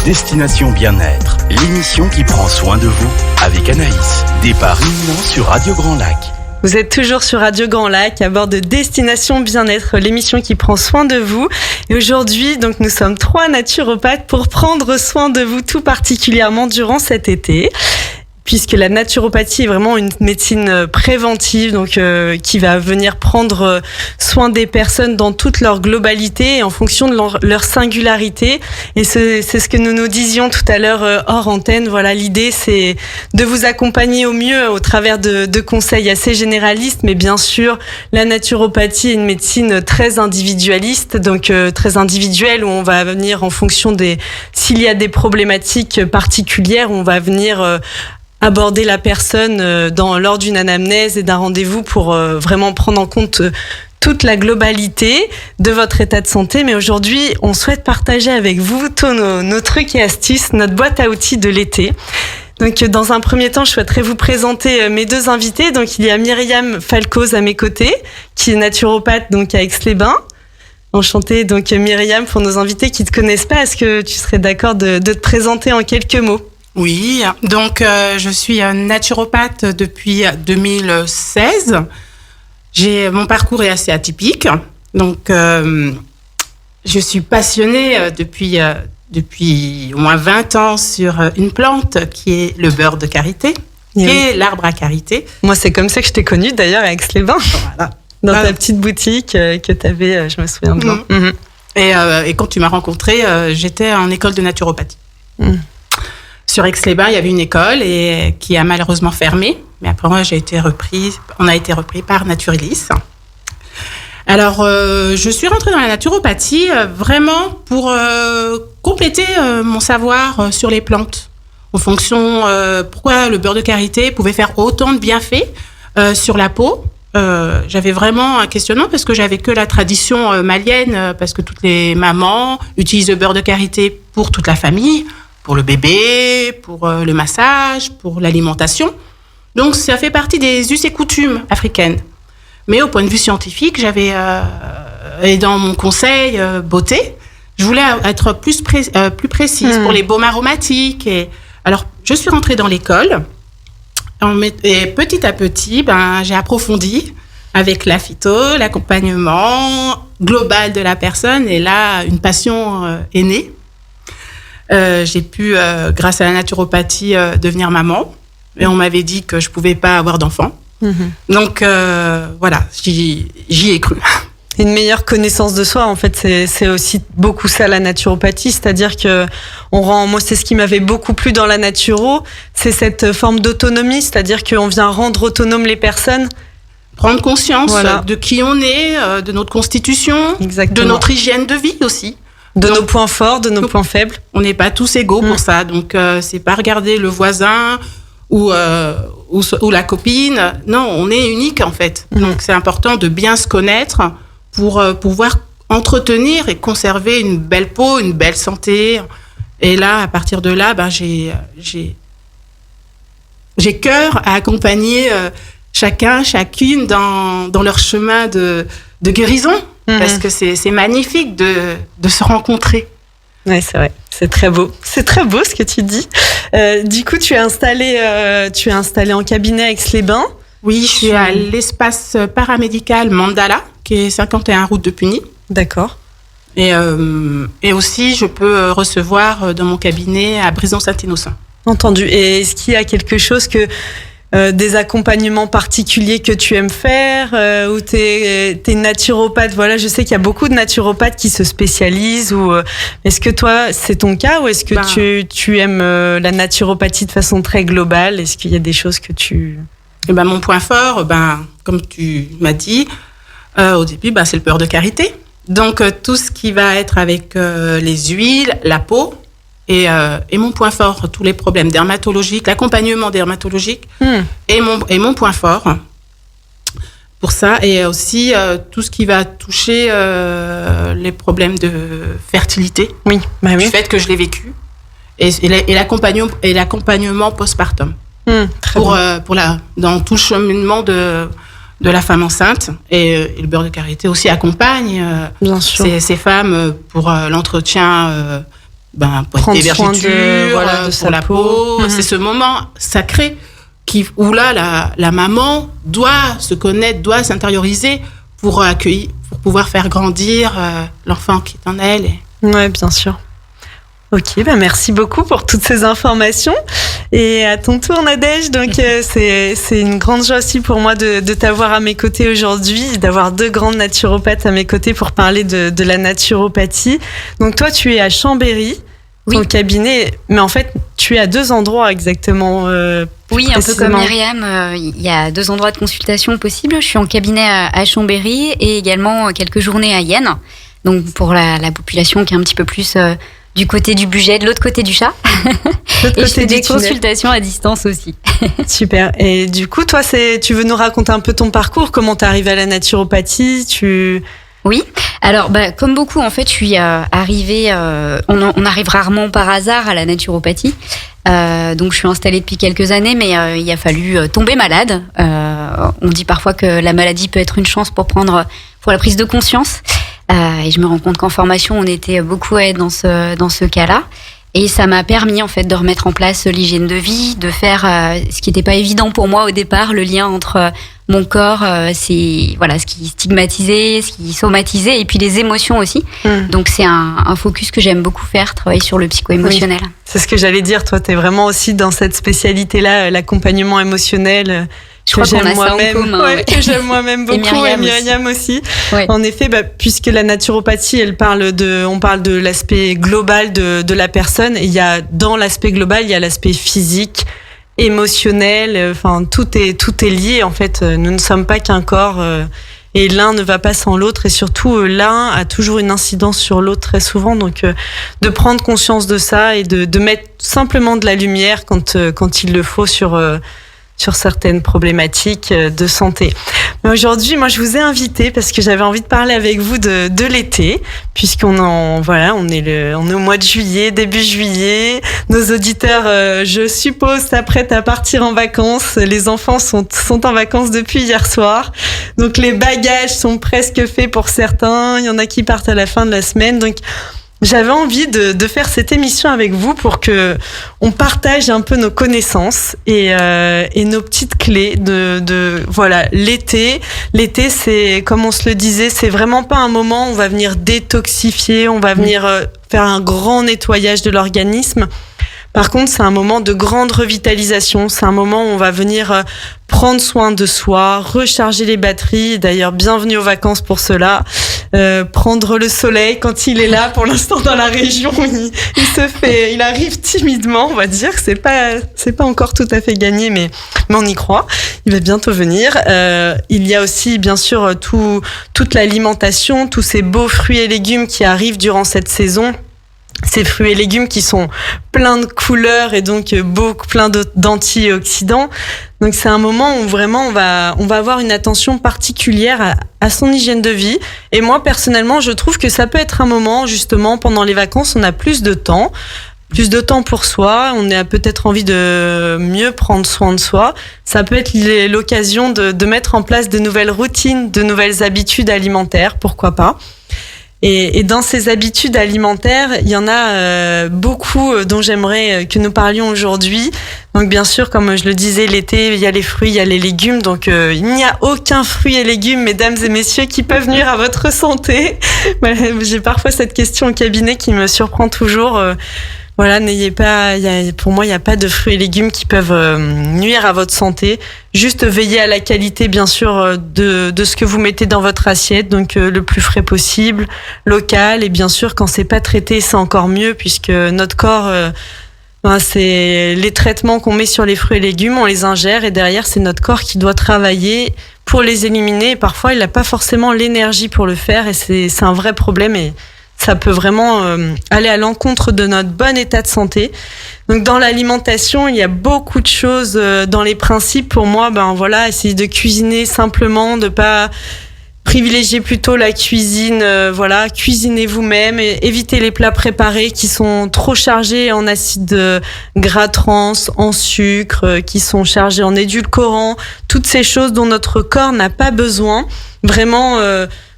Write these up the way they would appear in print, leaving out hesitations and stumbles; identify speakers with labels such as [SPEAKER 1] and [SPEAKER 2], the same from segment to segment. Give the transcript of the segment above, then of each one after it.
[SPEAKER 1] Destination Bien-être, l'émission qui prend soin de vous avec Anaïs. Départ imminent sur Radio Grand Lac.
[SPEAKER 2] Vous êtes toujours sur Radio Grand Lac à bord de Destination Bien-être, l'émission qui prend soin de vous. Et aujourd'hui, donc, nous sommes 3 naturopathes pour prendre soin de vous tout particulièrement durant cet été. Puisque la naturopathie est vraiment une médecine préventive, donc qui va venir prendre soin des personnes dans toute leur globalité et en fonction de leur singularité. Et c'est ce que nous disions tout à l'heure hors antenne. Voilà, l'idée c'est de vous accompagner au mieux au travers de conseils assez généralistes, mais bien sûr la naturopathie est une médecine très individualiste, donc très individuelle où on va venir en fonction s'il y a des problématiques particulières, on va venir aborder la personne lors d'une anamnèse et d'un rendez-vous pour vraiment prendre en compte toute la globalité de votre état de santé. Mais aujourd'hui, on souhaite partager avec vous tous nos trucs et astuces, notre boîte à outils de l'été. Donc, dans un premier temps, je souhaiterais vous présenter mes 2 invités. Donc, il y a Myriam Falcoz à mes côtés, qui est naturopathe donc à Aix-les-Bains. Enchantée. Donc, Myriam, pour nos invités qui ne te connaissent pas, est-ce que tu serais d'accord de te présenter en quelques mots ?
[SPEAKER 3] Oui, donc je suis naturopathe depuis 2016. Mon parcours est assez atypique. Donc, je suis passionnée depuis au moins 20 ans sur une plante qui est le beurre de karité, qui est l'arbre à karité.
[SPEAKER 2] Moi, c'est comme ça que je t'ai connue d'ailleurs à Aix-les-Bains, voilà. Dans ta petite boutique que tu avais, je me souviens bien.
[SPEAKER 3] Et quand tu m'as rencontrée, j'étais en école de naturopathie. Sur Aix-les-Bains, il y avait une école qui a malheureusement fermé. Mais après, moi, on a été repris par Naturilis. Alors, je suis rentrée dans la naturopathie vraiment pour compléter mon savoir sur les plantes. En fonction, pourquoi le beurre de karité pouvait faire autant de bienfaits sur la peau. J'avais vraiment un questionnement parce que j'avais que la tradition malienne, parce que toutes les mamans utilisent le beurre de karité pour toute la famille, pour le bébé, pour le massage, pour l'alimentation. Donc, ça fait partie des us et coutumes africaines. Mais au point de vue scientifique, et dans mon conseil beauté, je voulais être plus précise pour les baumes aromatiques. Alors, je suis rentrée dans l'école et petit à petit, j'ai approfondi avec la phyto, l'accompagnement global de la personne. Et là, une passion est née. J'ai pu, grâce à la naturopathie, devenir maman. Et on m'avait dit que je pouvais pas avoir d'enfant. Donc, voilà, j'y ai cru.
[SPEAKER 2] Une meilleure connaissance de soi, en fait, c'est aussi beaucoup ça, la naturopathie. C'est-à-dire que moi, c'est ce qui m'avait beaucoup plu dans la naturo, c'est cette forme d'autonomie. C'est-à-dire qu'on vient rendre autonomes les personnes.
[SPEAKER 3] Prendre conscience de qui on est, de notre constitution, de notre hygiène de vie aussi.
[SPEAKER 2] Nos points forts, de nos points faibles.
[SPEAKER 3] On n'est pas tous égaux pour ça. Donc, c'est pas regarder le voisin ou la copine. Non, on est unique, en fait. Donc, c'est important de bien se connaître pour pouvoir entretenir et conserver une belle peau, une belle santé. Et là, à partir de là, j'ai cœur à accompagner chacune dans leur chemin de guérison. Parce que c'est magnifique de se rencontrer.
[SPEAKER 2] Oui, c'est vrai. C'est très beau. C'est très beau ce que tu dis. Du coup, tu es installée en cabinet à Aix-les-Bains.
[SPEAKER 3] Oui, je suis à l'espace paramédical Mandala, qui est 51 route de Puny. D'accord. Et aussi, je peux recevoir dans mon cabinet à Brison-Saint-Innocent.
[SPEAKER 2] Entendu. Et est-ce qu'il y a quelque chose des accompagnements particuliers que tu aimes faire ou t'es naturopathe? Voilà, je sais qu'il y a beaucoup de naturopathes qui se spécialisent. Est-ce que toi, c'est ton cas ou est-ce que tu aimes la naturopathie de façon très globale? Est-ce qu'il y a des choses que tu...
[SPEAKER 3] mon point fort, comme tu m'as dit au début, c'est le beurre de karité. Donc, tout ce qui va être avec les huiles, la peau... Et mon point fort, tous les problèmes dermatologiques, l'accompagnement dermatologique est mon point fort pour ça. Et aussi tout ce qui va toucher les problèmes de fertilité.
[SPEAKER 2] Oui.
[SPEAKER 3] Du fait que je l'ai vécu. Et l'accompagnement postpartum. Dans tout le cheminement de la femme enceinte. Et le beurre de karité aussi accompagne ces femmes pour l'entretien pour des vergetures,
[SPEAKER 2] de
[SPEAKER 3] pour la peau. C'est ce moment sacré où là, la maman doit se connaître, doit s'intérioriser pour accueillir, pour pouvoir faire grandir l'enfant qui est en elle.
[SPEAKER 2] Ouais, bien sûr. Ok, merci beaucoup pour toutes ces informations. Et à ton tour, Nadège, donc c'est une grande joie aussi pour moi de t'avoir à mes côtés aujourd'hui, d'avoir 2 grandes naturopathes à mes côtés pour parler de la naturopathie. Donc toi, tu es à Chambéry, ton cabinet, mais en fait, tu es à 2 endroits exactement.
[SPEAKER 4] Oui, un peu comme Myriam, il y a 2 endroits de consultation possibles. Je suis en cabinet à Chambéry et également quelques journées à Yenne. Donc pour la population qui est un petit peu plus du côté du budget, de l'autre côté du chat. Et je fais des consultations à distance aussi.
[SPEAKER 2] Super. Et du coup, toi, tu veux nous raconter un peu ton parcours, comment t'es arrivée à la naturopathie?
[SPEAKER 4] Oui. Alors, comme beaucoup, en fait, je suis arrivée. On arrive rarement par hasard à la naturopathie. Donc, je suis installée depuis quelques années, mais il a fallu tomber malade. On dit parfois que la maladie peut être une chance pour la prise de conscience. Et je me rends compte qu'en formation, on était beaucoup à être dans ce cas-là. Et ça m'a permis, en fait, de remettre en place l'hygiène de vie, de faire ce qui n'était pas évident pour moi au départ, le lien entre mon corps, ce qui stigmatisait, ce qui somatisait, et puis les émotions aussi. Donc, c'est un focus que j'aime beaucoup faire, travailler sur le psycho-émotionnel.
[SPEAKER 2] Oui, c'est ce que j'allais dire. Toi, t'es vraiment aussi dans cette spécialité-là, l'accompagnement émotionnel.
[SPEAKER 4] Je crois qu'on a ça en commun.
[SPEAKER 2] Que j'aime moi-même beaucoup, et Myriam aussi. Ouais. En effet, puisque la naturopathie, on parle de l'aspect global de la personne. Et dans l'aspect global, il y a l'aspect physique, émotionnel. Enfin, tout est lié. En fait, nous ne sommes pas qu'un corps. Et l'un ne va pas sans l'autre. Et surtout, l'un a toujours une incidence sur l'autre très souvent. Donc, de prendre conscience de ça et de mettre simplement de la lumière quand il le faut sur certaines problématiques de santé. Mais aujourd'hui, moi, je vous ai invité parce que j'avais envie de parler avec vous de l'été, puisqu'on est au mois de juillet, début juillet. Nos auditeurs, je suppose, s'apprêtent à partir en vacances. Les enfants sont en vacances depuis hier soir. Donc, les bagages sont presque faits pour certains. Il y en a qui partent à la fin de la semaine. Donc, j'avais envie de faire cette émission avec vous pour que on partage un peu nos connaissances et nos petites clés voilà, l'été. L'été, c'est, comme on se le disait, c'est vraiment pas un moment où on va venir détoxifier, on va venir faire un grand nettoyage de l'organisme. Par contre, c'est un moment de grande revitalisation. C'est un moment où on va venir prendre soin de soi, recharger les batteries. D'ailleurs, bienvenue aux vacances pour cela. Prendre le soleil quand il est là. Pour l'instant, dans la région, il arrive timidement, on va dire. C'est pas encore tout à fait gagné, mais on y croit. Il va bientôt venir. Il y a aussi, bien sûr, toute l'alimentation, tous ces beaux fruits et légumes qui arrivent durant cette saison. Ces fruits et légumes qui sont pleins de couleurs et donc plein d'antioxydants. Donc c'est un moment où vraiment on va avoir une attention particulière à son hygiène de vie. Et moi personnellement, je trouve que ça peut être un moment justement pendant les vacances, on a plus de temps pour soi, on a peut-être envie de mieux prendre soin de soi. Ça peut être l'occasion de mettre en place de nouvelles routines, de nouvelles habitudes alimentaires, pourquoi pas. Et dans ces habitudes alimentaires, il y en a beaucoup dont j'aimerais que nous parlions aujourd'hui. Donc bien sûr, comme je le disais, l'été, il y a les fruits, il y a les légumes. Donc il n'y a aucun fruit et légumes, mesdames et messieurs, qui peuvent nuire à votre santé. J'ai parfois cette question au cabinet qui me surprend toujours. Voilà, pour moi, il n'y a pas de fruits et légumes qui peuvent nuire à votre santé. Juste veillez à la qualité, bien sûr, de ce que vous mettez dans votre assiette. Donc, le plus frais possible, local. Et bien sûr, quand c'est pas traité, c'est encore mieux puisque notre corps, c'est les traitements qu'on met sur les fruits et légumes, on les ingère et derrière, c'est notre corps qui doit travailler pour les éliminer. Et parfois, il n'a pas forcément l'énergie pour le faire et c'est un vrai problème et ça peut vraiment aller à l'encontre de notre bon état de santé. Donc dans l'alimentation, il y a beaucoup de choses dans les principes. Pour moi, essayer de cuisiner simplement, de pas privilégier plutôt la cuisine. Cuisinez vous-même, et évitez les plats préparés qui sont trop chargés en acides gras trans, en sucre, qui sont chargés en édulcorants. Toutes ces choses dont notre corps n'a pas besoin. Vraiment.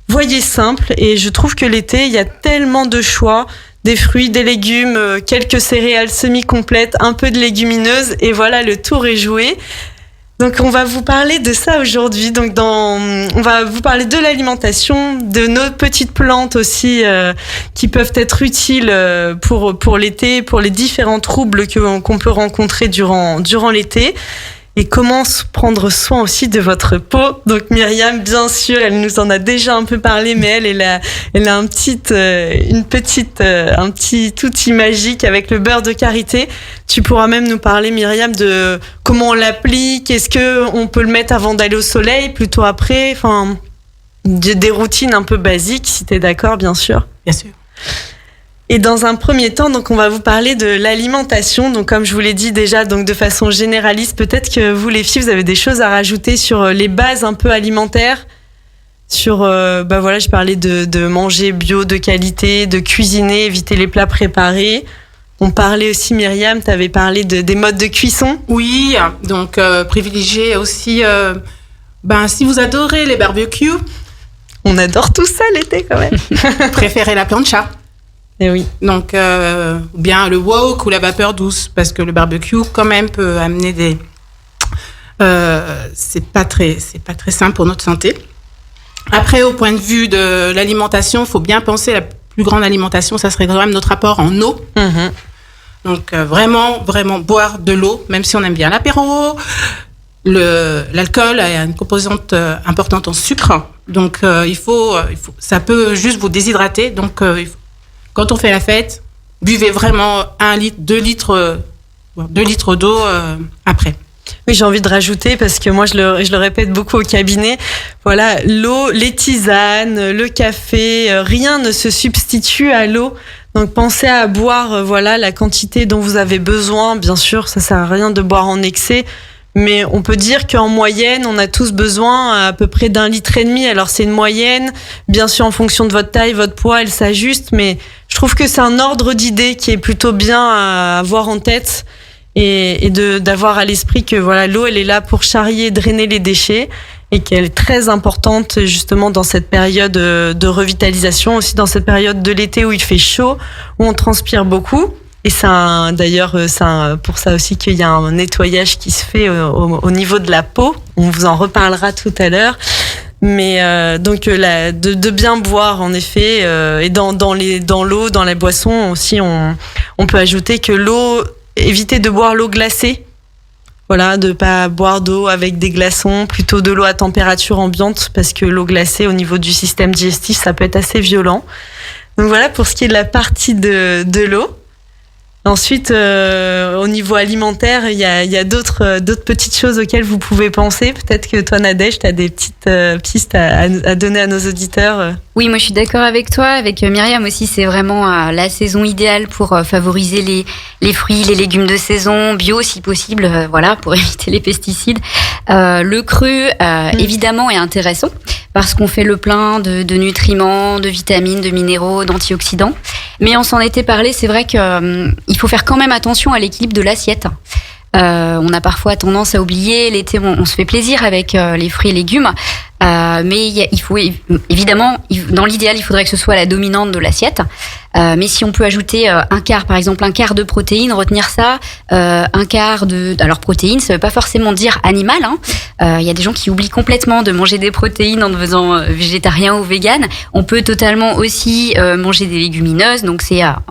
[SPEAKER 2] Voyez simple, et je trouve que l'été, il y a tellement de choix, des fruits, des légumes, quelques céréales semi-complètes, un peu de légumineuses, et voilà, le tour est joué. Donc on va vous parler de ça aujourd'hui. Donc on va vous parler de l'alimentation, de nos petites plantes aussi qui peuvent être utiles pour l'été, pour les différents troubles qu'on peut rencontrer durant l'été. Et comment prendre soin aussi de votre peau. Donc Myriam, bien sûr, elle nous en a déjà un peu parlé, mais elle a un petit outil magique avec le beurre de karité. Tu pourras même nous parler, Myriam, de comment on l'applique. Est-ce que on peut le mettre avant d'aller au soleil, plutôt après? Enfin, des routines un peu basiques, si t'es d'accord, bien sûr.
[SPEAKER 3] Bien sûr.
[SPEAKER 2] Et dans un premier temps, donc on va vous parler de l'alimentation. Donc comme je vous l'ai dit déjà, donc de façon généraliste, peut-être que vous les filles, vous avez des choses à rajouter sur les bases un peu alimentaires. Sur, voilà, je parlais de manger bio, de qualité, de cuisiner, éviter les plats préparés. On parlait aussi, Myriam, tu avais parlé des modes de cuisson.
[SPEAKER 3] Oui, donc privilégier aussi, si vous adorez les barbecues.
[SPEAKER 2] On adore tout ça l'été quand même.
[SPEAKER 3] Préférez la plancha.
[SPEAKER 2] Et oui.
[SPEAKER 3] Donc, ou bien le wok ou la vapeur douce, parce que le barbecue, quand même, peut amener des... c'est pas très sain pour notre santé. Après, au point de vue de l'alimentation, il faut bien penser, la plus grande alimentation, ça serait quand même notre apport en eau. Mm-hmm. Donc, vraiment boire de l'eau, même si on aime bien l'apéro. L'alcool a une composante importante en sucre. Donc, ça peut juste vous déshydrater. Donc, quand on fait la fête, buvez vraiment 1 litre, 2 litres d'eau après.
[SPEAKER 2] Oui, j'ai envie de rajouter, parce que moi, je le répète beaucoup au cabinet. Voilà, l'eau, les tisanes, le café, rien ne se substitue à l'eau. Donc, pensez à boire, la quantité dont vous avez besoin. Bien sûr, ça sert à rien de boire en excès. Mais on peut dire qu'en moyenne, on a tous besoin à peu près d'1,5 litre. Alors c'est une moyenne, bien sûr en fonction de votre taille, votre poids, elle s'ajuste, mais je trouve que c'est un ordre d'idée qui est plutôt bien à avoir en tête et d'avoir à l'esprit que l'eau, elle est là pour charrier, drainer les déchets, et qu'elle est très importante justement dans cette période de revitalisation, aussi dans cette période de l'été où il fait chaud, où on transpire beaucoup. Et d'ailleurs, c'est pour ça aussi qu'il y a un nettoyage qui se fait au niveau de la peau. On vous en reparlera tout à l'heure. Mais de bien boire, en effet. Et dans l'eau, dans la boisson aussi, on peut ajouter que l'eau, évitez de boire l'eau glacée. Voilà, de pas boire d'eau avec des glaçons, plutôt de l'eau à température ambiante, parce que l'eau glacée, au niveau du système digestif, ça peut être assez violent. Donc voilà pour ce qui est de la partie de l'eau. Ensuite, au niveau alimentaire, il y a d'autres petites choses auxquelles vous pouvez penser. Peut-être que toi, Nadège, tu as des petites pistes à donner à nos auditeurs.
[SPEAKER 4] Oui, moi je suis d'accord avec toi. Avec Myriam aussi, c'est vraiment la saison idéale pour favoriser les fruits, les légumes de saison, bio si possible, pour éviter les pesticides. Le cru, évidemment, est intéressant parce qu'on fait le plein de nutriments, de vitamines, de minéraux, d'antioxydants. Mais on s'en était parlé, c'est vrai qu'il faut faire quand même attention à l'équilibre de l'assiette. On a parfois tendance à oublier, l'été on se fait plaisir avec les fruits et légumes, mais il faut évidemment, dans l'idéal, il faudrait que ce soit la dominante de l'assiette. Mais si on peut ajouter un quart de protéines, retenir ça, un quart alors protéines, ça veut pas forcément dire animal. Il y a des gens qui oublient complètement de manger des protéines en devenant végétarien ou vegan. On peut totalement aussi manger des légumineuses. Donc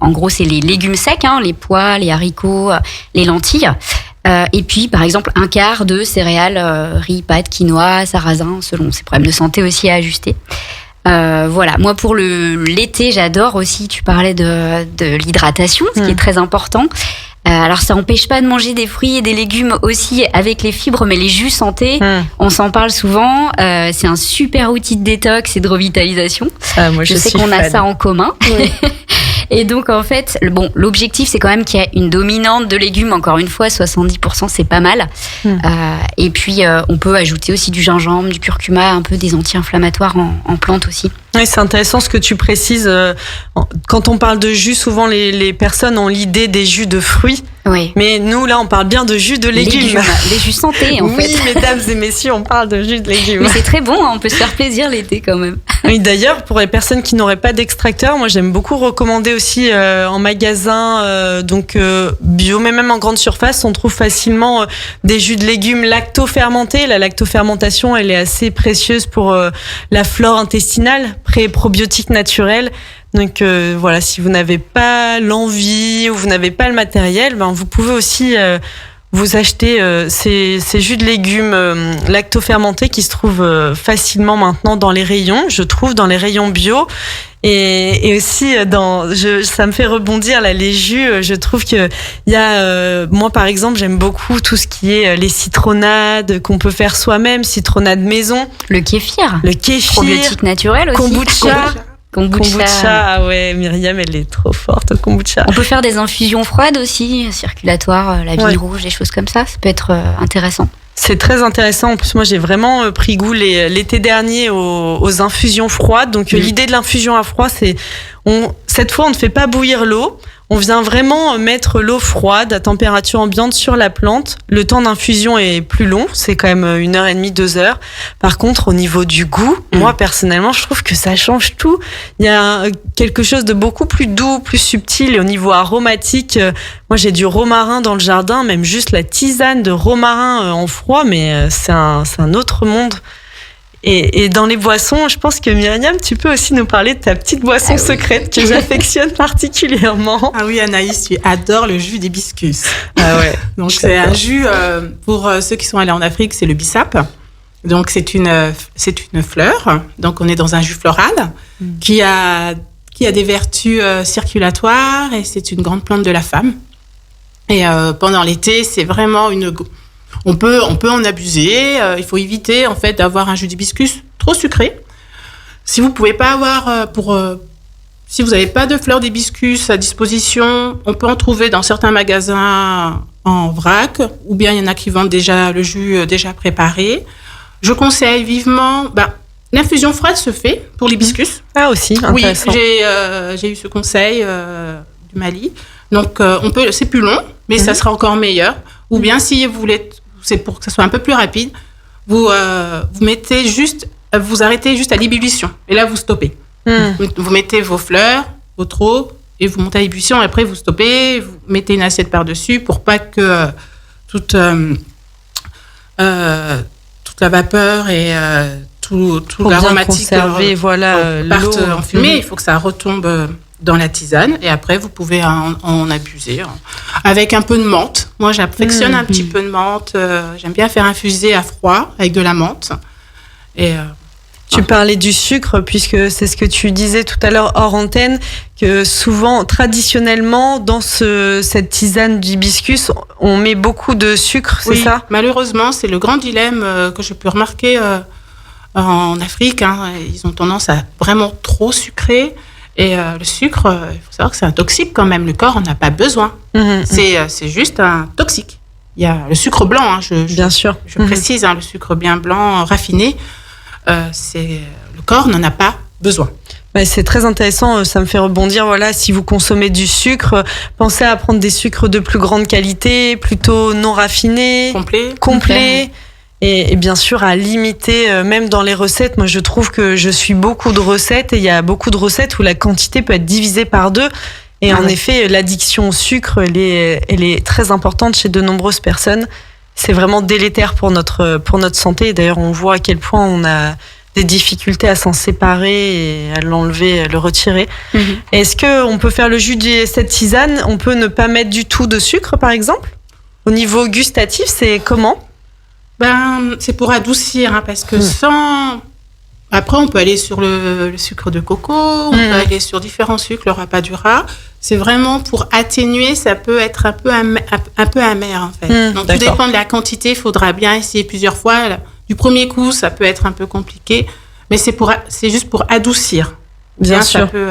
[SPEAKER 4] en gros c'est les légumes secs, les pois, les haricots, les lentilles. Et puis, par exemple, un quart de céréales, riz, pâtes, quinoa, sarrasin, selon ses problèmes de santé aussi à ajuster. Moi pour l'été, j'adore aussi, tu parlais de l'hydratation, ce qui est très important. Alors ça n'empêche pas de manger des fruits et des légumes aussi avec les fibres, mais les jus santé, on s'en parle souvent. C'est un super outil de détox et de revitalisation.
[SPEAKER 2] Moi,
[SPEAKER 4] je sais qu'on a ça en commun. Oui. Et donc en fait, l'objectif c'est quand même qu'il y ait une dominante de légumes. Encore une fois, 70% c'est pas mal. Et puis on peut ajouter aussi du gingembre, du curcuma, un peu des anti-inflammatoires en plantes aussi.
[SPEAKER 2] Oui, c'est intéressant ce que tu précises. Quand on parle de jus, souvent les personnes ont l'idée des jus de fruits.
[SPEAKER 4] Oui.
[SPEAKER 2] Mais nous, là, on parle bien de jus de légumes.
[SPEAKER 4] Les jus santé, en fait.
[SPEAKER 2] Oui, mesdames et messieurs, on parle de jus de légumes.
[SPEAKER 4] Mais c'est très bon, on peut se faire plaisir l'été quand même.
[SPEAKER 2] Oui, d'ailleurs, pour les personnes qui n'auraient pas d'extracteur, moi, j'aime beaucoup recommander aussi en magasin, bio, mais même en grande surface, on trouve facilement des jus de légumes lacto-fermentés. La lacto-fermentation, elle est assez précieuse pour la flore intestinale, probiotique naturel. Donc voilà, si vous n'avez pas l'envie ou vous n'avez pas le matériel, vous pouvez aussi vous acheter ces jus de légumes lacto-fermentés qui se trouvent facilement maintenant dans les rayons, je trouve, dans les rayons bio. Et aussi, ça me fait rebondir là, les jus. Je trouve que il y a, moi par exemple, j'aime beaucoup tout ce qui est les citronnades qu'on peut faire soi-même, citronnade maison,
[SPEAKER 4] le kéfir, probiotique naturel aussi,
[SPEAKER 2] kombucha, ah ouais, Myriam, elle est trop forte au kombucha.
[SPEAKER 4] On peut faire des infusions froides aussi, circulatoires, la vigne rouge, des choses comme ça. Ça peut être intéressant.
[SPEAKER 2] C'est très intéressant. En plus, moi, j'ai vraiment pris goût l'été dernier aux infusions froides. Donc, l'idée de l'infusion à froid, c'est cette fois, on ne fait pas bouillir l'eau. On vient vraiment mettre l'eau froide à température ambiante sur la plante. Le temps d'infusion est plus long, c'est quand même 1h30, 2h. Par contre, au niveau du goût, moi personnellement, je trouve que ça change tout. Il y a quelque chose de beaucoup plus doux, plus subtil. Et au niveau aromatique, moi j'ai du romarin dans le jardin, même juste la tisane de romarin en froid, mais c'est un autre monde. Et dans les boissons, je pense que Myriam, tu peux aussi nous parler de ta petite boisson secrète que j'affectionne particulièrement.
[SPEAKER 3] Ah oui, Anaïs, tu adores le jus d'hibiscus.
[SPEAKER 2] Ah ouais.
[SPEAKER 3] Donc c'est un jus, pour ceux qui sont allés en Afrique, c'est le bissap. Donc c'est une fleur. Donc on est dans un jus floral qui a des vertus circulatoires et c'est une grande plante de la femme. Et pendant l'été, c'est vraiment on peut en abuser. Il faut éviter en fait d'avoir un jus d'hibiscus trop sucré. Si vous pouvez pas avoir si vous n'avez pas de fleurs d'hibiscus à disposition, on peut en trouver dans certains magasins en vrac, ou bien il y en a qui vendent déjà le jus déjà préparé. Je conseille vivement. L'infusion froide se fait pour l'hibiscus.
[SPEAKER 2] Ah aussi, intéressant.
[SPEAKER 3] Oui, j'ai eu ce conseil du Mali. Donc c'est plus long, mais ça sera encore meilleur. Ou bien si vous voulez, c'est pour que ça soit un peu plus rapide, vous arrêtez juste à l'ébullition. Et là, vous stoppez. Vous mettez vos fleurs, votre eau, et vous montez à l'ébullition. Et après, vous stoppez, vous mettez une assiette par-dessus pour pas que toute la vapeur et tout l'aromatique parte en fumée. Il faut que ça retombe dans la tisane. Et après, vous pouvez en abuser avec un peu de menthe. Moi, j'affectionne un petit peu de menthe. J'aime bien faire infuser à froid avec de la menthe. Et
[SPEAKER 2] tu parlais du sucre, puisque c'est ce que tu disais tout à l'heure hors antenne, que souvent, traditionnellement, dans cette tisane d'hibiscus, on met beaucoup de sucre, c'est ça ?
[SPEAKER 3] Malheureusement, c'est le grand dilemme que je peux remarquer en Afrique. Ils ont tendance à vraiment trop sucrer. Et le sucre, il faut savoir que c'est un toxique quand même. Le corps en a pas besoin. C'est juste un toxique. Il y a le sucre blanc,
[SPEAKER 2] bien sûr.
[SPEAKER 3] Je précise, le sucre bien blanc, raffiné. Le corps n'en a pas besoin.
[SPEAKER 2] C'est très intéressant, ça me fait rebondir. Voilà, si vous consommez du sucre, pensez à prendre des sucres de plus grande qualité, plutôt non raffinés, complets. Et bien sûr à limiter, même dans les recettes. Moi, je trouve que je suis beaucoup de recettes et il y a beaucoup de recettes où la quantité peut être divisée par 2. Et en effet, l'addiction au sucre, elle est très importante chez de nombreuses personnes. C'est vraiment délétère pour notre santé. Et d'ailleurs, on voit à quel point on a des difficultés à s'en séparer et à l'enlever, à le retirer. Est-ce qu'on peut faire le jus de cette tisane ? On peut ne pas mettre du tout de sucre, par exemple ? Au niveau gustatif, c'est comment ?
[SPEAKER 3] C'est pour adoucir, parce que sans... Après, on peut aller sur le sucre de coco, on peut aller sur différents sucres, le rapadura. C'est vraiment pour atténuer, ça peut être un peu amer, en fait. Donc, tout dépend de la quantité, il faudra bien essayer plusieurs fois. Du premier coup, ça peut être un peu compliqué, mais c'est juste pour adoucir.
[SPEAKER 2] Bien sûr.
[SPEAKER 3] Ça peut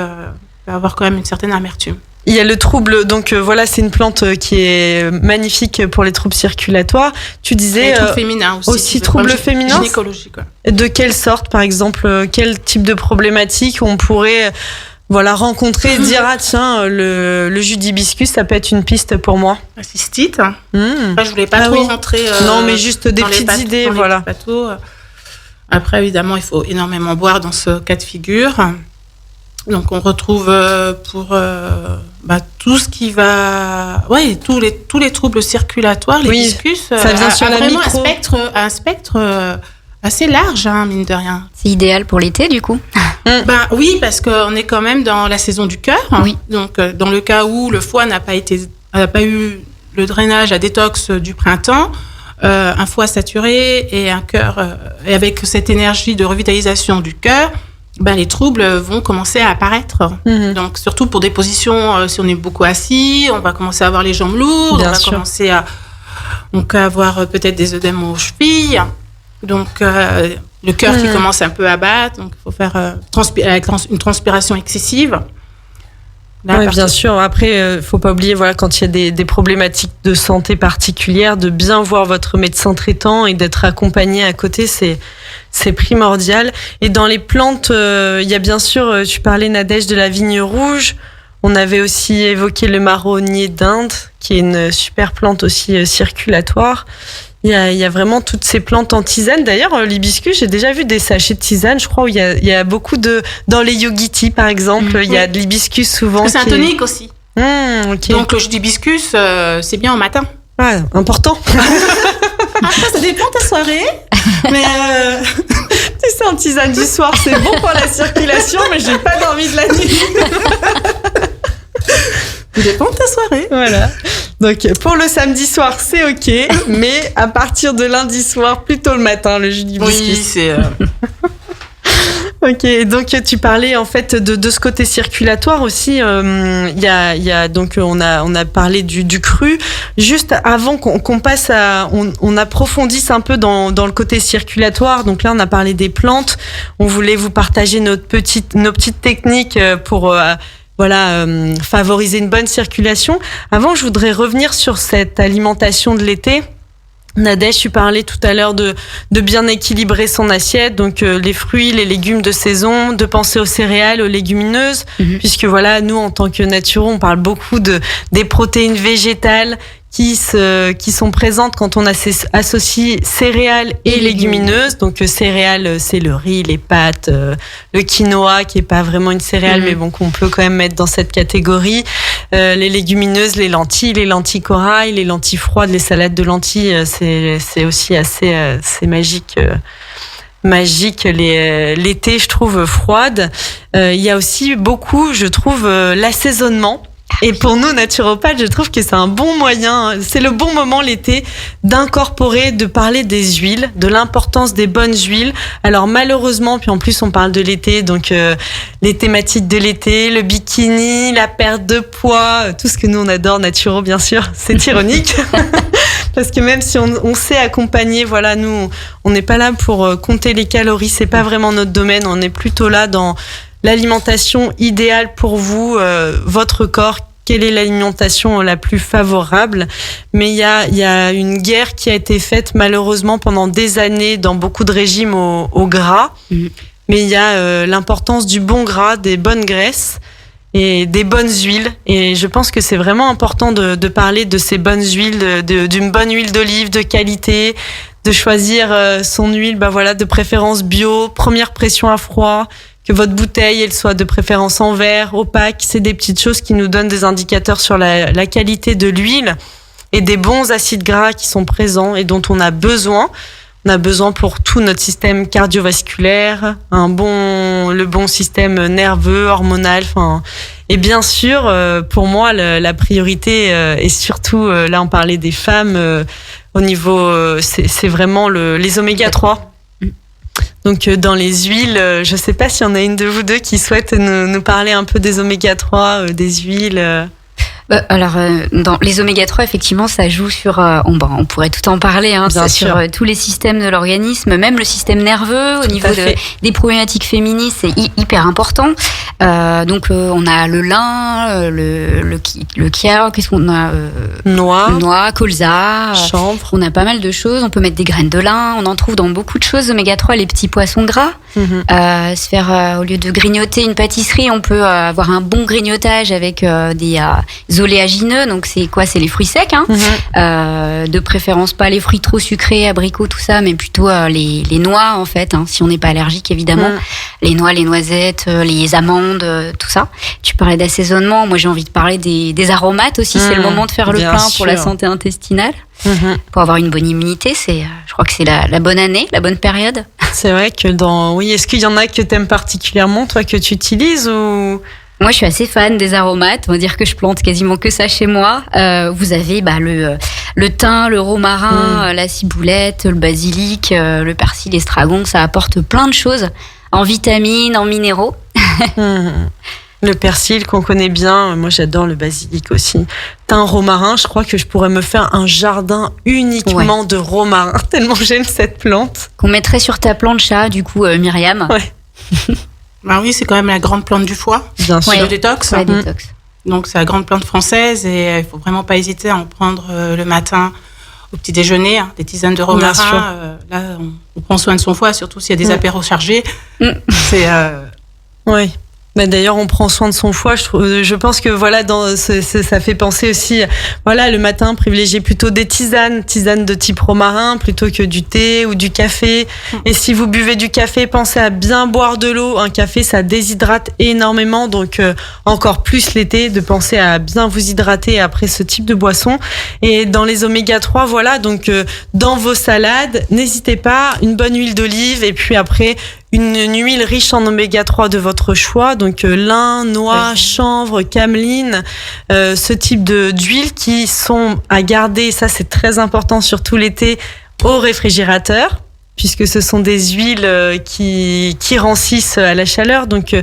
[SPEAKER 3] avoir quand même une certaine amertume.
[SPEAKER 2] Il y a le trouble, donc voilà, c'est une plante qui est magnifique pour les troubles circulatoires. Tu disais
[SPEAKER 3] les troubles féminins aussi
[SPEAKER 2] troubles féminins.
[SPEAKER 3] Gynécologiques.
[SPEAKER 2] De quelle sorte, par exemple, quel type de problématique on pourrait voilà, rencontrer et dire tiens, le jus d'hibiscus, ça peut être une piste pour moi.
[SPEAKER 3] La cystite. Après, je voulais pas trop rentrer.
[SPEAKER 2] Non, mais juste des petites idées, voilà.
[SPEAKER 3] Après, évidemment, il faut énormément boire dans ce cas de figure. Donc, on retrouve pour tout ce qui va, tous les troubles circulatoires, l'hibiscus,
[SPEAKER 2] ça vient sur
[SPEAKER 3] a
[SPEAKER 2] la
[SPEAKER 3] vraiment
[SPEAKER 2] micro.
[SPEAKER 3] un spectre assez large, mine de rien.
[SPEAKER 4] C'est idéal pour l'été, du coup.
[SPEAKER 3] Oui, parce qu'on est quand même dans la saison du cœur.
[SPEAKER 4] Oui.
[SPEAKER 3] Donc, dans le cas où le foie n'a pas eu le drainage à détox du printemps, un foie saturé et un cœur, et avec cette énergie de revitalisation du cœur, les troubles vont commencer à apparaître. Donc, surtout pour des positions, si on est beaucoup assis, on va commencer à avoir les jambes lourdes, commencer à avoir peut-être des œdèmes aux chevilles. Donc, le cœur qui commence un peu à battre, donc il faut faire une transpiration excessive.
[SPEAKER 2] Oui, bien sûr. Après, faut pas oublier, quand il y a des problématiques de santé particulières, de bien voir votre médecin traitant et d'être accompagné à côté, c'est primordial. Et dans les plantes, il y a bien sûr, tu parlais, Nadège, de la vigne rouge. On avait aussi évoqué le marronnier d'Inde, qui est une super plante aussi circulatoire. Il y a vraiment toutes ces plantes en tisane. D'ailleurs, l'hibiscus, j'ai déjà vu des sachets de tisane, je crois, où il y a beaucoup dans les yogis, par exemple, il y a de l'hibiscus souvent.
[SPEAKER 3] C'est un tonique aussi.
[SPEAKER 2] Okay.
[SPEAKER 3] Donc, le jus d'hibiscus, c'est bien au matin.
[SPEAKER 2] Ouais, important.
[SPEAKER 3] Après, ça dépend de ta soirée. Mais
[SPEAKER 2] tu sais, en tisane du soir, c'est bon pour la circulation, mais j'ai pas dormi de la nuit.
[SPEAKER 3] Ça dépend de ta soirée.
[SPEAKER 2] Voilà. Donc, pour le samedi soir, c'est OK, mais à partir de lundi soir, plutôt le matin, le jus d'hibiscus.
[SPEAKER 3] Oui, c'est...
[SPEAKER 2] Ok, donc tu parlais en fait de ce côté circulatoire aussi. Il y a donc on a parlé du cru. Juste avant qu'on passe on approfondisse un peu dans le côté circulatoire. Donc là, on a parlé des plantes. On voulait vous partager nos petites techniques pour favoriser une bonne circulation. Avant, je voudrais revenir sur cette alimentation de l'été. Nadège, tu parlais tout à l'heure de bien équilibrer son assiette, donc les fruits, les légumes de saison, de penser aux céréales, aux légumineuses, puisque nous, en tant que naturaux, on parle beaucoup des protéines végétales qui sont présentes quand on associe céréales et légumineuses. Donc céréales, c'est le riz, les pâtes, le quinoa qui est pas vraiment une céréale, mais qu'on peut quand même mettre dans cette catégorie. Les légumineuses, les lentilles corail, les lentilles froides, les salades de lentilles, c'est aussi assez c'est magique. Magique l'été, je trouve, froide. Il y a aussi beaucoup, je trouve, l'assaisonnement. Et pour nous, naturopathes, je trouve que c'est un bon moyen, c'est le bon moment l'été d'incorporer, de parler des huiles, de l'importance des bonnes huiles. Alors malheureusement, puis en plus on parle de l'été, donc les thématiques de l'été, le bikini, la perte de poids, tout ce que nous on adore, naturaux bien sûr, c'est ironique. Parce que même si on sait accompagner, nous, on n'est pas là pour compter les calories, c'est pas vraiment notre domaine, on est plutôt là dans l'alimentation idéale pour vous, votre corps, quelle est l'alimentation la plus favorable. Mais il y a une guerre qui a été faite malheureusement pendant des années dans beaucoup de régimes au gras. Mais il y a l'importance du bon gras, des bonnes graisses et des bonnes huiles. Et je pense que c'est vraiment important de parler de ces bonnes huiles, d'une bonne huile d'olive de qualité, de choisir son huile, de préférence bio, première pression à froid, que votre bouteille, elle soit de préférence en verre, opaque. C'est des petites choses qui nous donnent des indicateurs sur la qualité de l'huile et des bons acides gras qui sont présents et dont on a besoin. On a besoin pour tout notre système cardiovasculaire, le bon système nerveux, hormonal. Et bien sûr, pour moi, la priorité est surtout, là on parlait des femmes, au niveau, c'est vraiment les oméga 3. Donc dans les huiles, je sais pas s'il y en a une de vous deux qui souhaite nous parler un peu des oméga 3, des huiles.
[SPEAKER 4] Dans les oméga 3, effectivement, ça joue sur. On pourrait tout en parler, hein, sur tous les systèmes de l'organisme, même le système nerveux, au niveau des problématiques féministes, c'est hyper important. Donc, on a le lin, le kia, qu'est-ce qu'on a Noix, colza,
[SPEAKER 2] chanvre.
[SPEAKER 4] On a pas mal de choses. On peut mettre des graines de lin. On en trouve dans beaucoup de choses. Oméga 3, les petits poissons gras. Se faire, au lieu de grignoter une pâtisserie, on peut avoir un bon grignotage avec des oléagineux. Donc, c'est quoi? C'est les fruits secs. Hein. De préférence, pas les fruits trop sucrés, abricots, tout ça, mais plutôt les noix, en fait. Hein, si on n'est pas allergique, évidemment. Les noix, les noisettes, les amandes, tout ça. Tu parlais d'assaisonnement. Moi, j'ai envie de parler des aromates aussi. C'est le moment de faire le plein pour la santé intestinale. Pour avoir une bonne immunité, je crois que c'est la bonne année, la bonne période.
[SPEAKER 2] C'est vrai que est-ce qu'il y en a que t'aimes particulièrement, toi, que tu utilises ou...
[SPEAKER 4] Moi, je suis assez fan des aromates. On va dire que je plante quasiment que ça chez moi. Vous avez le thym, le romarin, la ciboulette, le basilic, le persil, l'estragon. Ça apporte plein de choses en vitamines, en minéraux.
[SPEAKER 2] Le persil qu'on connaît bien, moi j'adore le basilic aussi. Thym, romarin, je crois que je pourrais me faire un jardin uniquement de romarin, tellement j'aime cette plante.
[SPEAKER 4] Qu'on mettrait sur ta plancha, du coup, Myriam.
[SPEAKER 2] Ouais.
[SPEAKER 3] Ben oui, c'est quand même la grande plante du foie.
[SPEAKER 2] Bien sûr.
[SPEAKER 3] Le détox.
[SPEAKER 4] Ouais, détox.
[SPEAKER 3] Donc c'est la grande plante française et il faut vraiment pas hésiter à en prendre le matin au petit déjeuner, hein, des tisanes de romarin. Là, on prend soin de son foie, surtout s'il y a des apéros chargés. C'est...
[SPEAKER 2] Oui. Bah d'ailleurs, on prend soin de son foie. Je pense que voilà, ça fait penser aussi, voilà, le matin, privilégier plutôt des tisanes de type romarin plutôt que du thé ou du café. Et si vous buvez du café, pensez à bien boire de l'eau. Un café, ça déshydrate énormément, donc encore plus l'été, de penser à bien vous hydrater après ce type de boisson. Et dans les oméga 3, voilà, donc dans vos salades, n'hésitez pas, une bonne huile d'olive et puis après une huile riche en oméga 3 de votre choix, donc lin, noix, chanvre, cameline, ce type d'huile qui sont à garder, ça c'est très important surtout l'été, au réfrigérateur, puisque ce sont des huiles qui rancissent à la chaleur, donc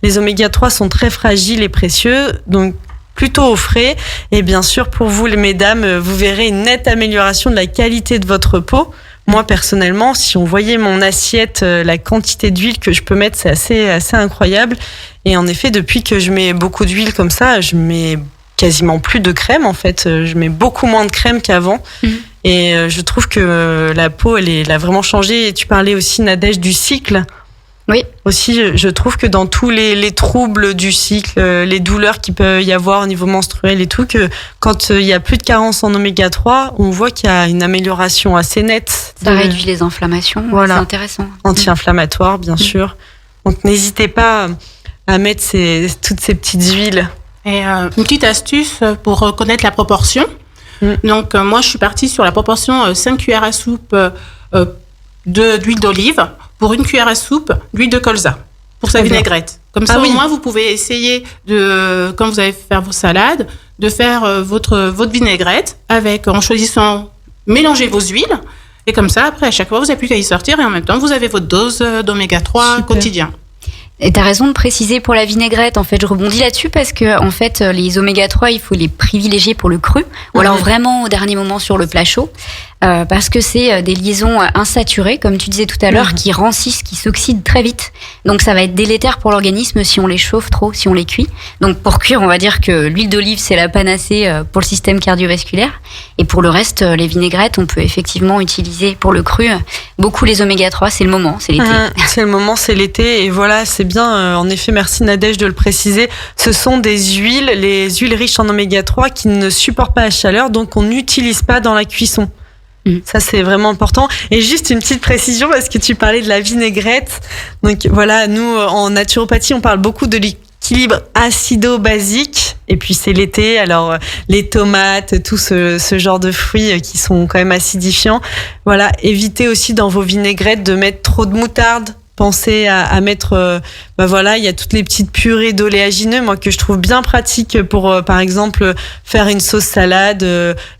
[SPEAKER 2] les oméga 3 sont très fragiles et précieux, donc plutôt au frais. Et bien sûr, pour vous les mesdames, vous verrez une nette amélioration de la qualité de votre peau. Moi, personnellement, si on voyait mon assiette, la quantité d'huile que je peux mettre, c'est assez incroyable. Et en effet, depuis que je mets beaucoup d'huile comme ça, je mets quasiment plus de crème, en fait. Je mets beaucoup moins de crème qu'avant. Et je trouve que la peau, elle a vraiment changé. Et tu parlais aussi, Nadège, du cycle.
[SPEAKER 4] Oui.
[SPEAKER 2] Aussi, je trouve que dans tous les troubles du cycle, les douleurs qu'il peut y avoir au niveau menstruel et tout, que quand il y a plus de carence en oméga 3, on voit qu'il y a une amélioration assez nette.
[SPEAKER 4] Ça réduit les inflammations,
[SPEAKER 2] voilà.
[SPEAKER 4] C'est intéressant.
[SPEAKER 2] Anti-inflammatoire, bien sûr. Donc n'hésitez pas à mettre toutes ces petites huiles.
[SPEAKER 3] Et une petite astuce pour connaître la proportion. Donc moi, je suis partie sur la proportion 5 cuillères à soupe d'huile d'olive pour 1 cuillère à soupe d'huile de colza pour sa vinaigrette. Comme ça, au moins, vous pouvez essayer quand vous allez faire vos salades, de faire votre vinaigrette en choisissant, mélangez vos huiles. Et comme ça, après, à chaque fois, vous n'avez plus qu'à y sortir et en même temps, vous avez votre dose d'oméga 3 quotidien.
[SPEAKER 4] Et t'as raison de préciser pour la vinaigrette. En fait, je rebondis là-dessus parce que, en fait, les oméga 3, il faut les privilégier pour le cru ou alors vraiment au dernier moment sur le plat chaud. Parce que c'est des liaisons insaturées, comme tu disais tout à l'heure, qui rancissent, qui s'oxydent très vite. Donc ça va être délétère pour l'organisme si on les chauffe trop, si on les cuit. Donc pour cuire, on va dire que l'huile d'olive, c'est la panacée pour le système cardiovasculaire. Et pour le reste, les vinaigrettes, on peut effectivement utiliser pour le cru beaucoup les oméga 3. C'est le moment, c'est l'été.
[SPEAKER 2] C'est le moment, c'est l'été. Et voilà, c'est bien. En effet, merci Nadège de le préciser. Ce sont des huiles, les huiles riches en oméga 3 qui ne supportent pas la chaleur, donc on n'utilise pas dans la cuisson. Ça, c'est vraiment important. Et juste une petite précision, parce que tu parlais de la vinaigrette. Donc voilà, nous, en naturopathie, on parle beaucoup de l'équilibre acido-basique. Et puis, c'est l'été. Alors, les tomates, tout ce genre de fruits qui sont quand même acidifiants. Voilà, évitez aussi dans vos vinaigrettes de mettre trop de moutarde, penser à mettre, il y a toutes les petites purées d'oléagineux, moi, que je trouve bien pratique pour, par exemple, faire une sauce salade,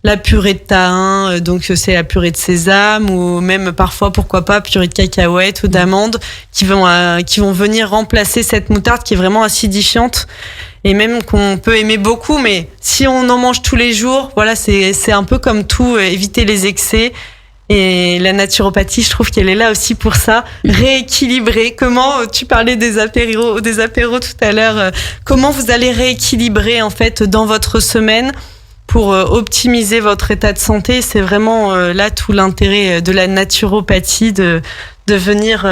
[SPEAKER 2] la purée de tahin, donc c'est la purée de sésame, ou même parfois, pourquoi pas, purée de cacahuètes ou d'amandes, qui vont venir remplacer cette moutarde qui est vraiment acidifiante. Et même qu'on peut aimer beaucoup, mais si on en mange tous les jours, voilà, c'est un peu comme tout, éviter les excès. Et la naturopathie, je trouve qu'elle est là aussi pour ça, rééquilibrer. Comment, tu parlais des apéros tout à l'heure, comment vous allez rééquilibrer en fait dans votre semaine pour optimiser votre état de santé. C'est vraiment là tout l'intérêt de la naturopathie, de venir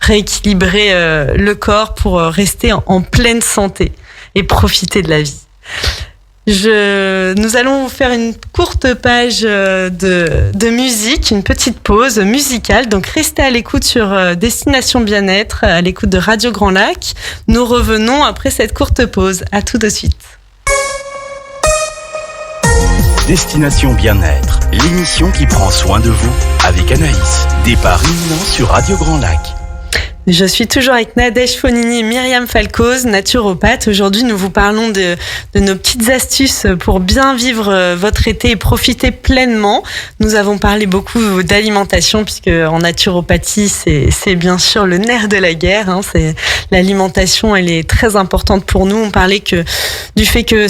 [SPEAKER 2] rééquilibrer le corps pour rester en pleine santé et profiter de la vie. Nous allons faire une courte page de musique, une petite pause musicale. Donc restez à l'écoute sur Destination Bien-être, à l'écoute de Radio Grand Lac. Nous revenons après cette courte pause. À tout de suite.
[SPEAKER 1] Destination Bien-être, l'émission qui prend soin de vous avec Anaïs. Départ imminent sur Radio Grand Lac.
[SPEAKER 2] Je suis toujours avec Nadège Fonini et Myriam Falcoz, naturopathe. Aujourd'hui, nous vous parlons de nos petites astuces pour bien vivre votre été et profiter pleinement. Nous avons parlé beaucoup d'alimentation puisque en naturopathie, c'est bien sûr le nerf de la guerre. C'est l'alimentation, elle est très importante pour nous. On parlait du fait que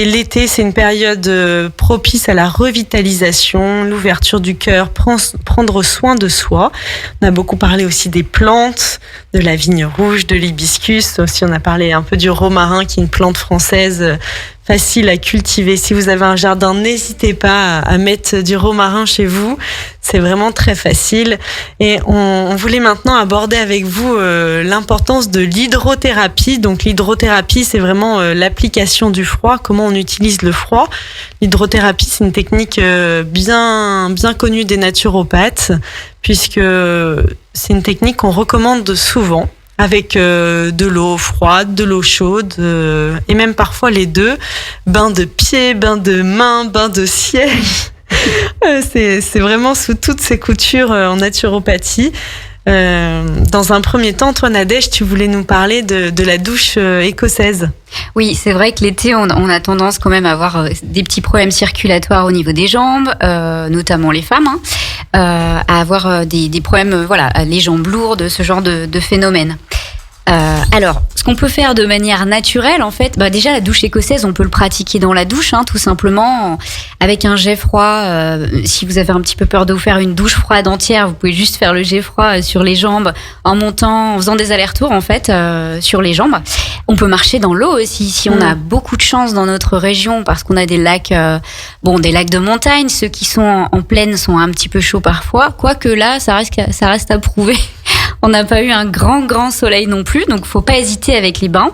[SPEAKER 2] l'été, c'est une période propice à la revitalisation, l'ouverture du cœur, prendre soin de soi. On a beaucoup parlé aussi des plantes, de la vigne rouge, de l'hibiscus. Aussi, on a parlé un peu du romarin, qui est une plante française facile à cultiver. Si vous avez un jardin, n'hésitez pas à mettre du romarin chez vous. C'est vraiment très facile. Et on voulait maintenant aborder avec vous l'importance de l'hydrothérapie. Donc l'hydrothérapie, c'est vraiment l'application du froid, comment on utilise le froid. L'hydrothérapie, c'est une technique bien connue des naturopathes, puisque c'est une technique qu'on recommande souvent, avec de l'eau froide, de l'eau chaude, et même parfois les deux. Bain de pieds, bain de mains, bain de siège. C'est vraiment sous toutes ces coutures en naturopathie. Dans un premier temps, toi Nadège, tu voulais nous parler de la douche écossaise.
[SPEAKER 4] Oui, c'est vrai que l'été, on a tendance quand même à avoir des petits problèmes circulatoires au niveau des jambes, notamment les femmes, à avoir des problèmes, les jambes lourdes, ce genre de phénomène. Alors, ce qu'on peut faire de manière naturelle, en fait, déjà la douche écossaise, on peut le pratiquer dans la douche, tout simplement, avec un jet froid. Si vous avez un petit peu peur de vous faire une douche froide entière, vous pouvez juste faire le jet froid sur les jambes en montant, en faisant des allers-retours, en fait, sur les jambes. On peut marcher dans l'eau aussi, si on a beaucoup de chance dans notre région, parce qu'on a des lacs, des lacs de montagne. Ceux qui sont en plaine sont un petit peu chauds parfois, quoique là, ça reste à prouver. On n'a pas eu un grand soleil non plus, donc faut pas hésiter avec les bains.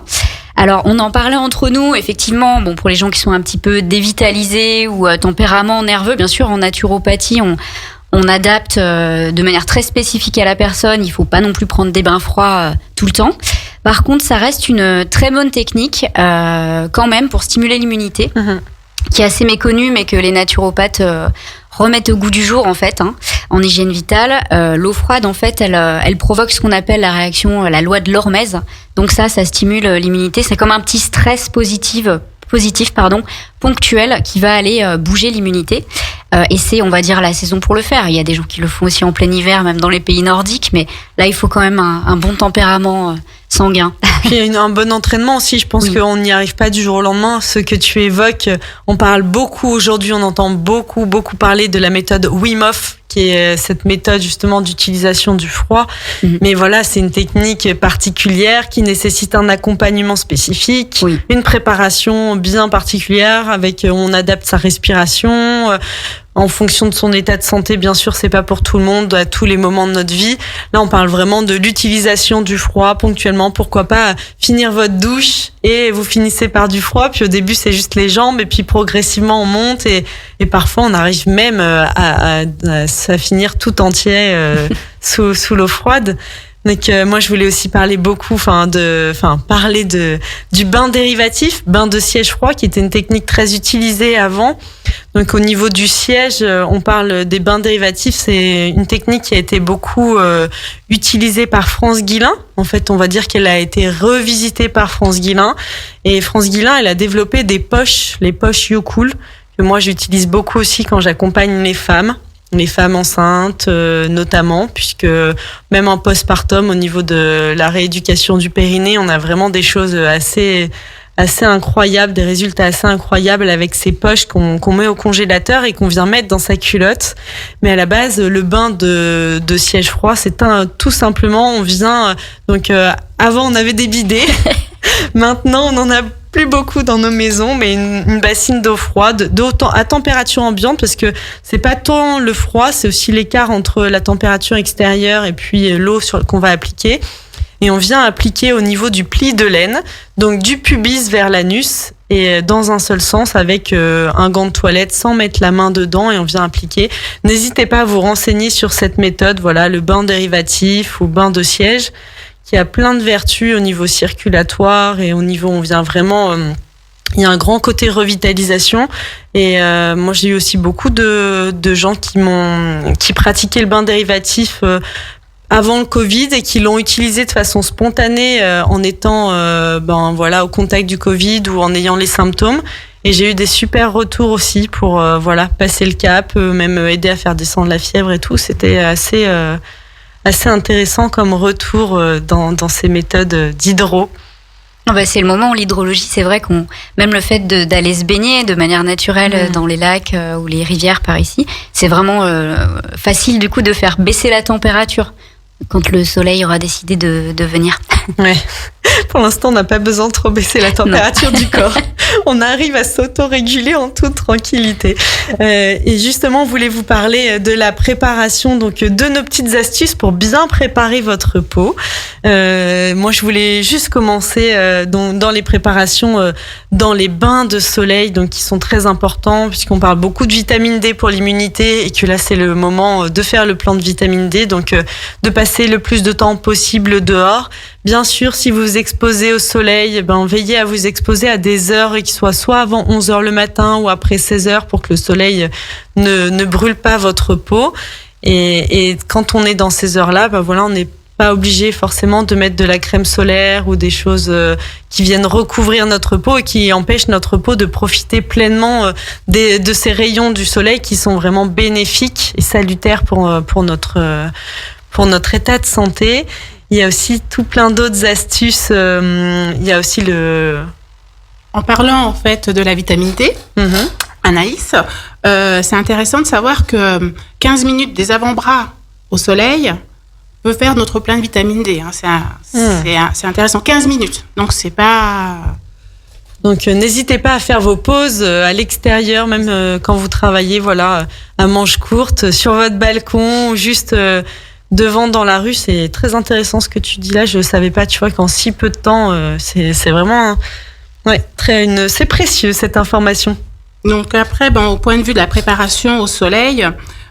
[SPEAKER 4] Alors, on en parlait entre nous, effectivement, pour les gens qui sont un petit peu dévitalisés ou tempérament nerveux, bien sûr, en naturopathie, on adapte de manière très spécifique à la personne. Il faut pas non plus prendre des bains froids tout le temps. Par contre, ça reste une très bonne technique quand même pour stimuler l'immunité, qui est assez méconnue, mais que les naturopathes remettent au goût du jour en fait, en hygiène vitale. L'eau froide en fait, elle provoque ce qu'on appelle la réaction, la loi de l'hormèse. Donc ça stimule l'immunité. C'est comme un petit stress positif, ponctuel, qui va aller bouger l'immunité. Et c'est, on va dire, la saison pour le faire. Il y a des gens qui le font aussi en plein hiver, même dans les pays nordiques, mais là il faut quand même un bon tempérament sanguin.
[SPEAKER 2] Puis un bon entraînement aussi, je pense qu'on n'y arrive pas du jour au lendemain. Ce que tu évoques, on parle beaucoup aujourd'hui, on entend beaucoup parler de la méthode Wim Hof, qui est cette méthode justement d'utilisation du froid. Mais voilà, c'est une technique particulière qui nécessite un accompagnement spécifique, une préparation bien particulière, avec on adapte sa respiration en fonction de son état de santé. Bien sûr, c'est pas pour tout le monde à tous les moments de notre vie. Là, on parle vraiment de l'utilisation du froid ponctuellement. Pourquoi pas finir votre douche et vous finissez par du froid, puis au début c'est juste les jambes, et puis progressivement on monte, et parfois on arrive même à finir tout entier sous l'eau froide. Donc moi je voulais aussi parler du bain dérivatif, bain de siège froid, qui était une technique très utilisée avant, Donc au niveau du siège, on parle des bains dérivatifs. C'est une technique qui a été beaucoup utilisée par France Guillain. En fait, on va dire qu'elle a été revisitée par France Guillain. Et France Guillain, elle a développé des poches, les poches YoCool, que moi j'utilise beaucoup aussi quand j'accompagne les femmes enceintes notamment, puisque même en postpartum, au niveau de la rééducation du périnée, on a vraiment des choses assez incroyables, des résultats assez incroyables avec ces poches qu'on met au congélateur et qu'on vient mettre dans sa culotte. Mais à la base, le bain de siège froid, c'est tout simplement, on vient... Donc avant, on avait des bidets. Maintenant, on en a plus beaucoup dans nos maisons, mais une bassine d'eau froide, à température ambiante, parce que c'est pas tant le froid, c'est aussi l'écart entre la température extérieure et puis l'eau qu'on va appliquer. Et on vient appliquer au niveau du pli de laine, donc du pubis vers l'anus, et dans un seul sens avec un gant de toilette sans mettre la main dedans, et on vient appliquer. N'hésitez pas à vous renseigner sur cette méthode, voilà, le bain dérivatif ou bain de siège, qui a plein de vertus au niveau circulatoire et au niveau, on vient vraiment... il y a un grand côté revitalisation et moi j'ai eu aussi beaucoup de gens qui pratiquaient le bain dérivatif avant le Covid et qui l'ont utilisé de façon spontanée en étant au contact du Covid ou en ayant les symptômes. Et j'ai eu des super retours aussi pour passer le cap, même aider à faire descendre la fièvre et tout. C'était assez intéressant comme retour dans ces méthodes d'hydro.
[SPEAKER 4] C'est le moment où l'hydrologie, c'est vrai même le fait d'aller se baigner de manière naturelle dans les lacs ou les rivières par ici, c'est vraiment facile du coup de faire baisser la température quand le soleil aura décidé de venir.
[SPEAKER 2] Ouais. Pour l'instant, on n'a pas besoin de trop baisser la température du corps. On arrive à s'auto-réguler en toute tranquillité. Et justement, on voulait vous parler de la préparation, donc de nos petites astuces pour bien préparer votre peau. Moi, je voulais juste commencer dans les préparations, dans les bains de soleil, donc qui sont très importants puisqu'on parle beaucoup de vitamine D pour l'immunité et que là, c'est le moment de faire le plan de vitamine D, donc de passer le plus de temps possible dehors. Bien sûr, si vous vous exposez au soleil, veillez à vous exposer à des heures qui soient soit avant 11h le matin ou après 16h pour que le soleil ne brûle pas votre peau. Et quand on est dans ces heures-là, on n'est pas obligé forcément de mettre de la crème solaire ou des choses qui viennent recouvrir notre peau et qui empêchent notre peau de profiter pleinement de ces rayons du soleil qui sont vraiment bénéfiques et salutaires pour notre état de santé. Il y a aussi tout plein d'autres astuces. Il y a aussi
[SPEAKER 3] En parlant en fait de la vitamine D, Anaïs, c'est intéressant de savoir que 15 minutes des avant-bras au soleil peut faire notre plein de vitamine D. C'est intéressant. 15 minutes. Donc c'est pas...
[SPEAKER 2] Donc n'hésitez pas à faire vos pauses à l'extérieur, même quand vous travaillez, à manches courtes, sur votre balcon ou juste... devant dans la rue. C'est très intéressant ce que tu dis là. Je savais pas, tu vois, qu'en si peu de temps, c'est vraiment, c'est précieux cette information.
[SPEAKER 3] Donc après, au point de vue de la préparation au soleil,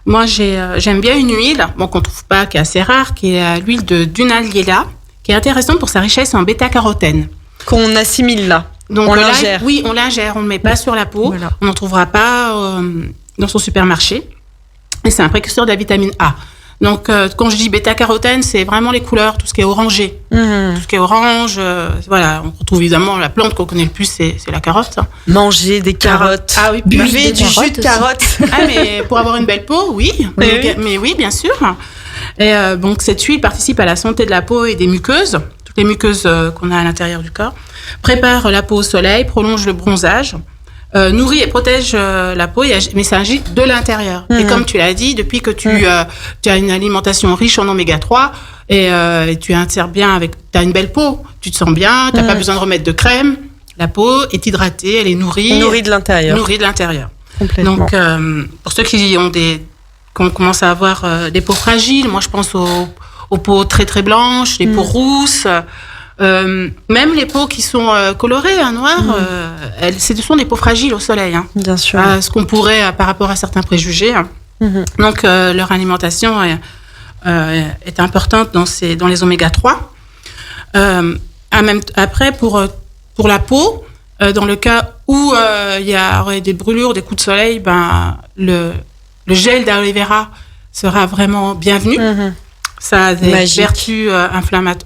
[SPEAKER 3] moi j'aime bien une huile, qu'on trouve pas, qui est assez rare, qui est l'huile de Dunaliella, qui est intéressante pour sa richesse en bêta-carotène.
[SPEAKER 2] Qu'on assimile là.
[SPEAKER 3] Donc
[SPEAKER 2] on l'ingère.
[SPEAKER 3] Oui, on l'ingère. On le met pas sur la peau. Voilà. On n'en trouvera pas dans son supermarché. Et c'est un précurseur de la vitamine A. Donc, quand je dis bêta-carotène, c'est vraiment les couleurs, tout ce qui est orangé. Tout ce qui est orange, on retrouve évidemment la plante qu'on connaît le plus, c'est la carotte.
[SPEAKER 2] Manger des carottes.
[SPEAKER 3] Ah oui,
[SPEAKER 2] buvez du jus de carotte.
[SPEAKER 3] Mais pour avoir une belle peau, oui. Mais oui, bien sûr. Et donc, cette huile participe à la santé de la peau et des muqueuses, toutes les muqueuses qu'on a à l'intérieur du corps, prépare la peau au soleil, prolonge le bronzage, nourrit et protège la peau, mais ça agit de l'intérieur. Et comme tu l'as dit, depuis que tu as une alimentation riche en oméga 3 et tu insères bien t'as une belle peau, tu te sens bien, t'as pas besoin de remettre de crème, la peau est hydratée, elle est nourrie.
[SPEAKER 2] Nourrie de l'intérieur.
[SPEAKER 3] Nourrie de l'intérieur.
[SPEAKER 2] Complètement.
[SPEAKER 3] Donc, pour ceux qui commencent à avoir des peaux fragiles, moi je pense aux peaux très très blanches, les peaux rousses, même les peaux qui sont colorées, noires, ce sont des peaux fragiles au soleil.
[SPEAKER 2] Bien sûr.
[SPEAKER 3] Ce qu'on pourrait, par rapport à certains préjugés. Donc, leur alimentation est importante dans les oméga 3. Après, pour la peau, Dans le cas où il y aurait des brûlures, des coups de soleil, le gel d'aloe vera sera vraiment bienvenu. Ça a des vertus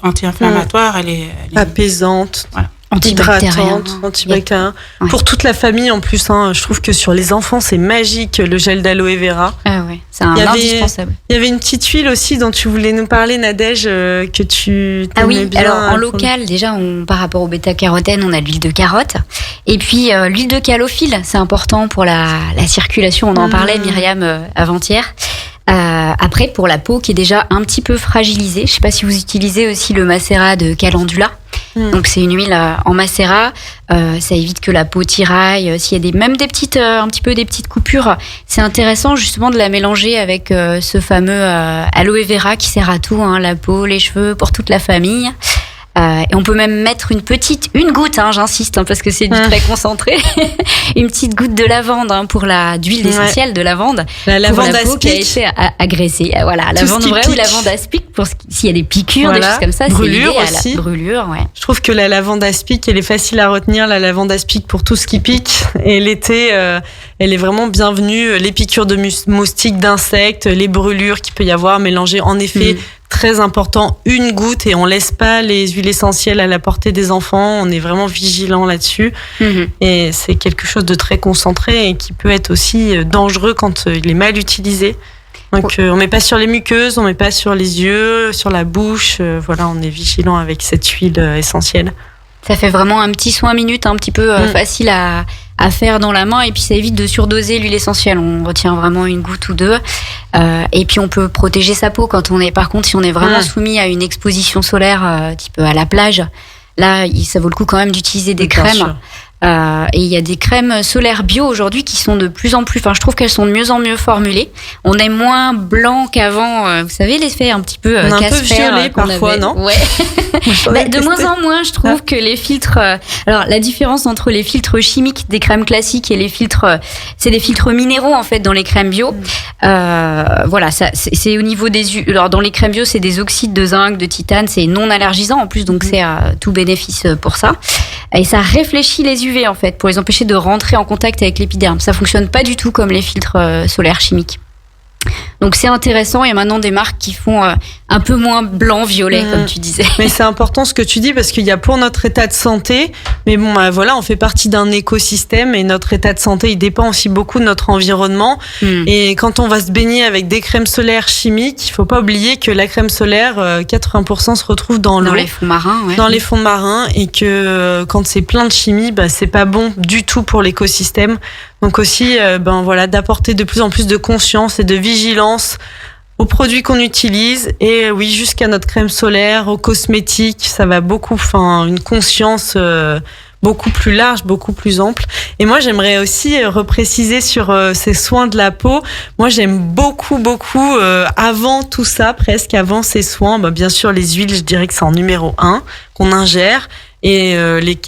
[SPEAKER 3] anti-inflammatoires. Elle est
[SPEAKER 2] apaisante.
[SPEAKER 3] Voilà.
[SPEAKER 2] Hydratante, antibactérienne. Ouais. Pour toute la famille en plus, je trouve que sur les enfants c'est magique le gel d'aloe vera.
[SPEAKER 4] Ah ouais, c'est indispensable.
[SPEAKER 2] Il y avait une petite huile aussi dont tu voulais nous parler, Nadège, que tu
[SPEAKER 4] aimais bien. Alors en local déjà, par rapport au bêta-carotène, on a de l'huile de carotte et puis l'huile de calophylle, c'est important pour la circulation. On en parlait, Myriam, avant-hier. Après, pour la peau qui est déjà un petit peu fragilisée, je sais pas si vous utilisez aussi le macérat de calendula. Donc c'est une huile en macérat, ça évite que la peau tiraille. S'il y a même des petites, un petit peu des petites coupures, c'est intéressant justement de la mélanger avec ce fameux aloe vera qui sert à tout, la peau, les cheveux, pour toute la famille. Et on peut même mettre une goutte, j'insiste, parce que c'est du très concentré, une petite goutte de lavande pour d'huile essentielle de lavande.
[SPEAKER 2] La lavande
[SPEAKER 4] pour la peau qui a été agressée. Voilà, lavande vraie ou lavande aspic pour s'il y a des piqûres, des choses comme ça.
[SPEAKER 2] Brûlure
[SPEAKER 4] c'est
[SPEAKER 2] aussi.
[SPEAKER 4] Brûlure, ouais.
[SPEAKER 2] Je trouve que la lavande aspic, elle est facile à retenir, la lavande aspic pour tout ce qui pique. Et l'été, elle est vraiment bienvenue. Les piqûres de moustiques, d'insectes, les brûlures qu'il peut y avoir mélangées en effet. Très important, une goutte, et on laisse pas les huiles essentielles à la portée des enfants. On est vraiment vigilant là-dessus. Et c'est quelque chose de très concentré et qui peut être aussi dangereux quand il est mal utilisé. Donc on met pas sur les muqueuses, on met pas sur les yeux, sur la bouche. Voilà, on est vigilant avec cette huile essentielle.
[SPEAKER 4] Ça fait vraiment un petit soin minute, un petit peu facile à faire dans la main, et puis ça évite de surdoser l'huile essentielle. On retient vraiment une goutte ou deux, et puis on peut protéger sa peau quand on est. Par contre, si on est vraiment soumis à une exposition solaire, type à la plage, là, ça vaut le coup quand même d'utiliser des crèmes. Et il y a des crèmes solaires bio aujourd'hui qui sont de plus en plus, je trouve qu'elles sont de mieux en mieux formulées. On est moins blanc qu'avant. Vous savez, l'effet un petit peu casse-fer.
[SPEAKER 2] Un peu violet parfois, non?
[SPEAKER 4] Ouais. De moins en moins, je trouve que les filtres. Alors, la différence entre les filtres chimiques des crèmes classiques et les filtres, c'est des filtres minéraux en fait dans les crèmes bio. Voilà, ça, c'est au niveau des. Alors, dans les crèmes bio, c'est des oxydes de zinc, de titane, c'est non allergisant en plus, donc c'est tout bénéfice pour ça. Et ça réfléchit les UV en fait pour les empêcher de rentrer en contact avec l'épiderme. Ça fonctionne pas du tout comme les filtres solaires chimiques. Donc c'est intéressant. Il y a maintenant des marques qui font un peu moins blanc-violet, comme tu disais.
[SPEAKER 2] Mais c'est important ce que tu dis, parce qu'il y a pour notre état de santé, mais bon, voilà, on fait partie d'un écosystème et notre état de santé, il dépend aussi beaucoup de notre environnement. Et quand on va se baigner avec des crèmes solaires chimiques, il faut pas oublier que la crème solaire, 80% se retrouve dans l'eau.
[SPEAKER 4] Dans les fonds marins, ouais.
[SPEAKER 2] Dans les fonds marins, et que quand c'est plein de chimie, c'est pas bon du tout pour l'écosystème. Donc aussi, voilà, d'apporter de plus en plus de conscience et de vigilance aux produits qu'on utilise, et oui, jusqu'à notre crème solaire, aux cosmétiques, ça va beaucoup, une conscience beaucoup plus large, beaucoup plus ample. Et moi, j'aimerais aussi repréciser sur ces soins de la peau. Moi, j'aime beaucoup, avant tout ça, presque avant ces soins, bien sûr, les huiles, je dirais que c'est en numéro 1 qu'on ingère. Et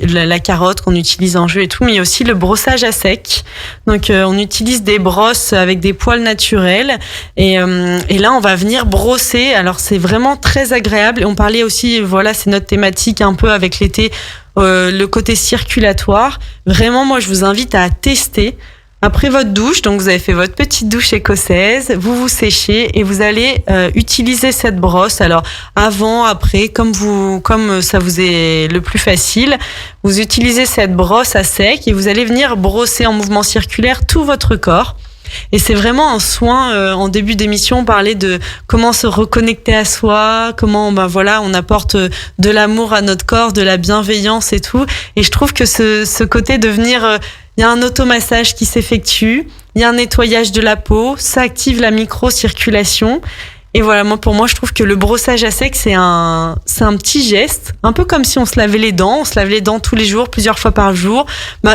[SPEAKER 2] la carotte qu'on utilise en jeu et tout, mais il y a aussi le brossage à sec. Donc on utilise des brosses avec des poils naturels, et là on va venir brosser. Alors c'est vraiment très agréable. Et on parlait aussi, voilà, c'est notre thématique un peu avec l'été, le côté circulatoire. Vraiment, moi je vous invite à tester. Après votre douche, donc vous avez fait votre petite douche écossaise, vous vous séchez et vous allez utiliser cette brosse. Alors avant, après, comme ça vous est le plus facile, vous utilisez cette brosse à sec et vous allez venir brosser en mouvement circulaire tout votre corps. Et c'est vraiment un soin. En début d'émission, on parlait de comment se reconnecter à soi, comment on apporte de l'amour à notre corps, de la bienveillance et tout. Et je trouve que ce côté de venir, il y a un automassage qui s'effectue, il y a un nettoyage de la peau, ça active la micro-circulation. Et voilà, pour moi, je trouve que le brossage à sec, c'est un petit geste, un peu comme si on se lavait les dents. On se lave les dents tous les jours, plusieurs fois par jour.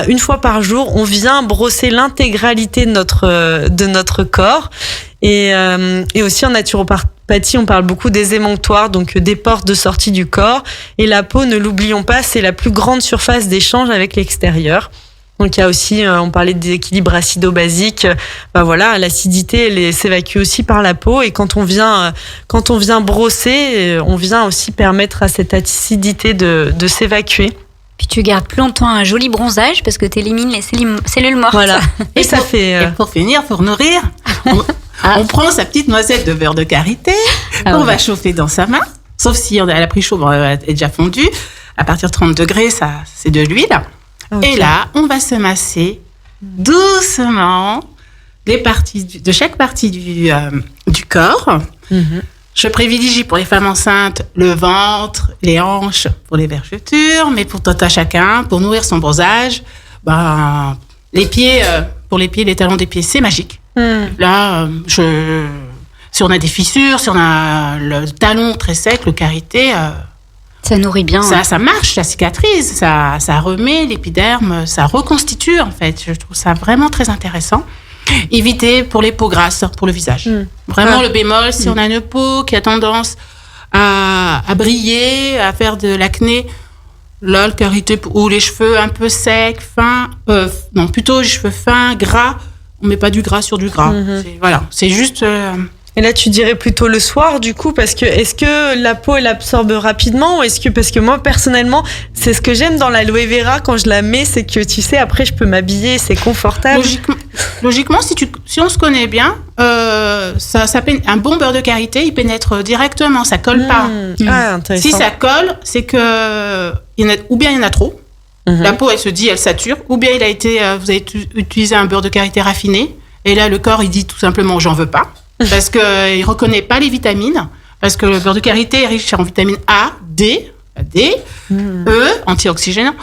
[SPEAKER 2] Une fois par jour, on vient brosser l'intégralité de notre corps. Et aussi en naturopathie, on parle beaucoup des émonctoires, donc des portes de sortie du corps. Et la peau, ne l'oublions pas, c'est la plus grande surface d'échange avec l'extérieur. Donc il y a aussi, on parlait des équilibres acido-basiques. Voilà, l'acidité, elle s'évacue aussi par la peau, et quand on vient brosser, on vient aussi permettre à cette acidité de s'évacuer.
[SPEAKER 4] Puis tu gardes plus longtemps un joli bronzage parce que tu élimines les cellules mortes.
[SPEAKER 2] Voilà. Et ça
[SPEAKER 3] pour,
[SPEAKER 2] fait.
[SPEAKER 3] Et pour finir, pour nourrir, on prend sa petite noisette de beurre de karité qu'on va chauffer dans sa main. Sauf si elle a pris chaud, elle est déjà fondue. À partir de 30 degrés, ça, c'est de l'huile. Okay. Et là, on va se masser doucement de chaque partie du corps. Je privilégie pour les femmes enceintes le ventre, les hanches pour les vergetures, mais pour tout à chacun, pour nourrir son bronzage, les pieds, pour les pieds, les talons des pieds, c'est magique. Là, si on a des fissures, si on a le talon très sec, le karité,
[SPEAKER 4] ça nourrit bien.
[SPEAKER 3] Ça marche, ça cicatrise, ça remet l'épiderme, ça reconstitue en fait. Je trouve ça vraiment très intéressant. Éviter pour les peaux grasses, pour le visage. Vraiment le bémol, si on a une peau qui a tendance à briller, à faire de l'acné, là le karité, ou les cheveux un peu secs, fins, non plutôt les cheveux fins, gras, on met pas du gras sur du gras. C'est juste...
[SPEAKER 2] Et là, tu dirais plutôt le soir, du coup, parce que est-ce que la peau, elle absorbe rapidement ou parce que moi, personnellement, c'est ce que j'aime dans l'aloe vera quand je la mets, c'est que, tu sais, après, je peux m'habiller, c'est confortable.
[SPEAKER 3] Logiquement, si on se connaît bien, un bon beurre de karité, il pénètre directement, ça colle pas.
[SPEAKER 2] Ah, intéressant.
[SPEAKER 3] Si ça colle, c'est que, ou bien il y en a trop. La peau, elle se dit, elle sature, ou bien vous avez utilisé un beurre de karité raffiné, et là, le corps, il dit tout simplement, j'en veux pas. Parce qu'il ne reconnaît pas les vitamines, parce que le beurre de karité est riche en vitamines A, D, E, antioxygènants,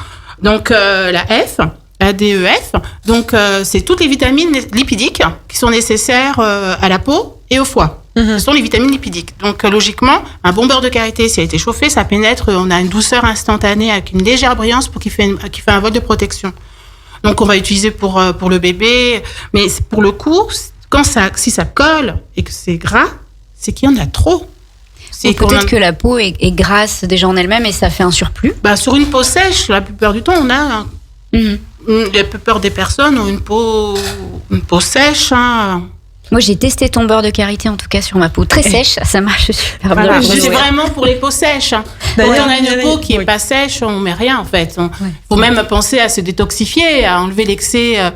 [SPEAKER 3] donc la F, ADEF, donc c'est toutes les vitamines lipidiques qui sont nécessaires à la peau et au foie. Ce sont les vitamines lipidiques. Donc logiquement, un bon beurre de karité, s'il a été chauffé, ça pénètre, on a une douceur instantanée avec une légère brillance qui fait un voile de protection. Donc on va utiliser pour le bébé, mais pour le coup... si ça colle et que c'est gras, c'est qu'il y en a trop.
[SPEAKER 4] Peut-être que la peau est grasse déjà en elle-même et ça fait un surplus.
[SPEAKER 3] Sur une peau sèche, la plupart du temps, on a... La plupart des personnes ont une peau sèche.
[SPEAKER 4] Moi, j'ai testé ton beurre de karité, en tout cas, sur ma peau très sèche. Ça marche super bien.
[SPEAKER 3] C'est vraiment pour les peaux sèches. Quand on a une peau qui n'est pas sèche, on ne met rien, en fait. Il faut même penser à se détoxifier, à enlever l'excès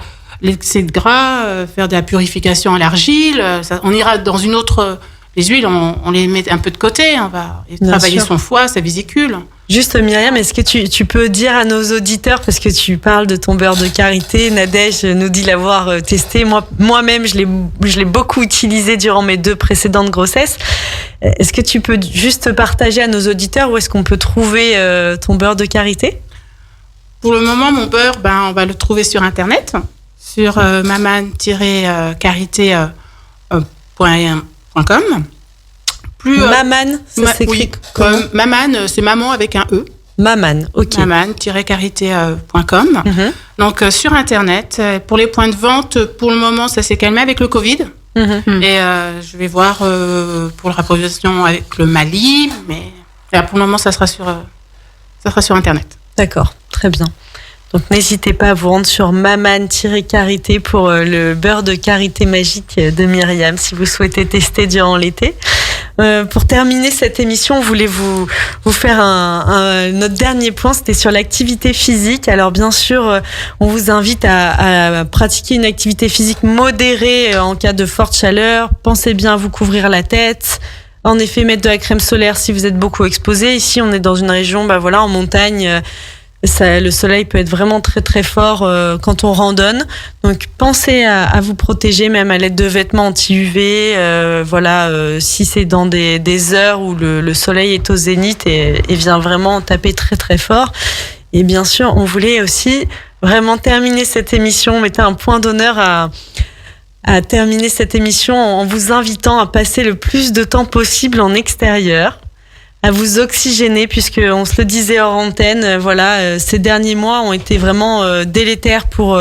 [SPEAKER 3] de gras, faire de la purification à l'argile. On ira dans une autre... Les huiles, on les met un peu de côté. On va travailler son foie, sa vésicule.
[SPEAKER 2] Juste, Myriam, est-ce que tu peux dire à nos auditeurs, parce que tu parles de ton beurre de karité, Nadège nous dit l'avoir testé. Moi-même, je l'ai beaucoup utilisé durant mes 2 précédentes grossesses. Est-ce que tu peux juste partager à nos auditeurs où est-ce qu'on peut trouver ton beurre de karité ?
[SPEAKER 3] Pour le moment, mon beurre, on va le trouver sur Internet. Sur maman-karité.com.
[SPEAKER 2] Maman, ça s'écrit
[SPEAKER 3] comme Maman, c'est maman avec un E.
[SPEAKER 2] Maman, ok.
[SPEAKER 3] Maman-karité.com. Donc sur Internet. Pour les points de vente, pour le moment, ça s'est calmé avec le Covid. Et je vais voir pour la rapprovisionnement avec le Mali, mais là, pour le moment, ça sera sur Internet.
[SPEAKER 2] D'accord, très bien. Donc n'hésitez pas à vous rendre sur maman-karité pour le beurre de karité magique de Myriam si vous souhaitez tester durant l'été. Pour terminer cette émission, on voulait vous faire notre dernier point, c'était sur l'activité physique. Alors bien sûr, on vous invite à pratiquer une activité physique modérée en cas de forte chaleur. Pensez bien à vous couvrir la tête. En effet, mettre de la crème solaire si vous êtes beaucoup exposé. Ici, on est dans une région, en montagne. Le soleil peut être vraiment très très fort quand on randonne. Donc pensez à vous protéger même à l'aide de vêtements anti-UV. Si c'est dans des heures où le soleil est au zénith et vient vraiment taper très très fort. Et bien sûr, on voulait aussi vraiment terminer cette émission, mettre un point d'honneur à terminer cette émission en vous invitant à passer le plus de temps possible en extérieur, à vous oxygéner, puisque on se le disait hors antenne, ces derniers mois ont été vraiment délétères pour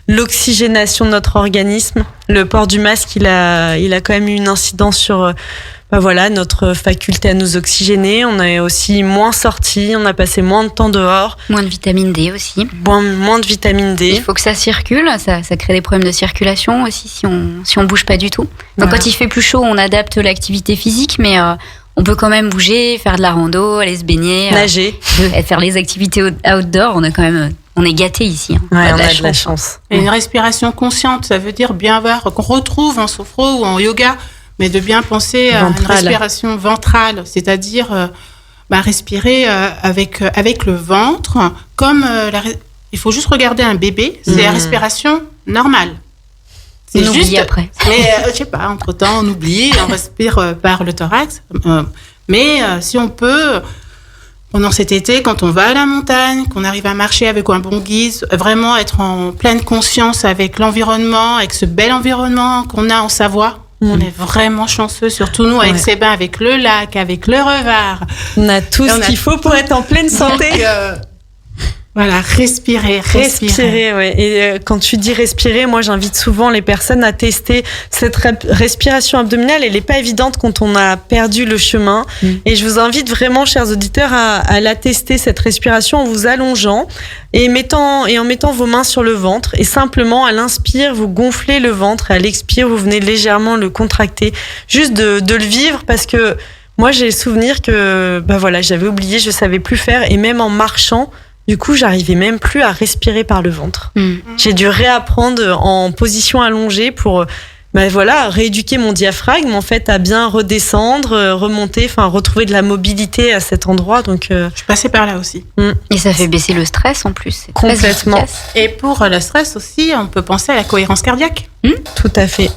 [SPEAKER 2] l'oxygénation de notre organisme. Le port du masque, il a quand même eu une incidence sur notre faculté à nous oxygéner. On est aussi moins sortis, on a passé moins de temps dehors.
[SPEAKER 4] Moins de vitamine D aussi.
[SPEAKER 2] Moins de vitamine D.
[SPEAKER 4] Il faut que ça circule, ça crée des problèmes de circulation aussi si on bouge pas du tout. Donc quand il fait plus chaud, on adapte l'activité physique, mais on peut quand même bouger, faire de la rando, aller se baigner,
[SPEAKER 2] nager,
[SPEAKER 4] faire les activités outdoor. On est gâtés ici.
[SPEAKER 2] Ouais, on a de la chance.
[SPEAKER 3] Et une respiration consciente, ça veut dire bien voir, qu'on retrouve en sophro ou en yoga, mais de bien penser à une respiration ventrale, c'est-à-dire respirer avec le ventre, comme il faut juste regarder un bébé, c'est la respiration normale.
[SPEAKER 4] C'est juste après.
[SPEAKER 3] Mais je sais pas, entre-temps, on oublie, on respire par le thorax. Mais si on peut, pendant cet été, quand on va à la montagne, qu'on arrive à marcher avec un bon guide, vraiment être en pleine conscience avec l'environnement, avec ce bel environnement qu'on a en Savoie. On est vraiment chanceux, surtout nous, avec ces bains, avec le lac, avec le Revard.
[SPEAKER 2] On a tout ce qu'il faut pour être en pleine santé.
[SPEAKER 3] Donc, voilà, respirer.
[SPEAKER 2] Ouais. Et quand tu dis respirer, moi j'invite souvent les personnes à tester cette respiration abdominale. Elle n'est pas évidente quand on a perdu le chemin. Et je vous invite vraiment, chers auditeurs, à la tester, cette respiration, en vous allongeant et en mettant vos mains sur le ventre. Et simplement, à l'inspire, vous gonflez le ventre. Et à l'expire, vous venez légèrement le contracter. Juste de le vivre, parce que moi j'ai le souvenir que j'avais oublié, je savais plus faire. Et même en marchant, du coup, j'arrivais même plus à respirer par le ventre. J'ai dû réapprendre en position allongée pour rééduquer mon diaphragme, en fait, à bien redescendre, remonter, retrouver de la mobilité à cet endroit. Donc,
[SPEAKER 3] je suis passée par là aussi.
[SPEAKER 4] Et ça fait baisser le stress en plus. C'est
[SPEAKER 2] complètement.
[SPEAKER 3] Et pour le stress aussi, on peut penser à la cohérence cardiaque.
[SPEAKER 2] Tout à fait.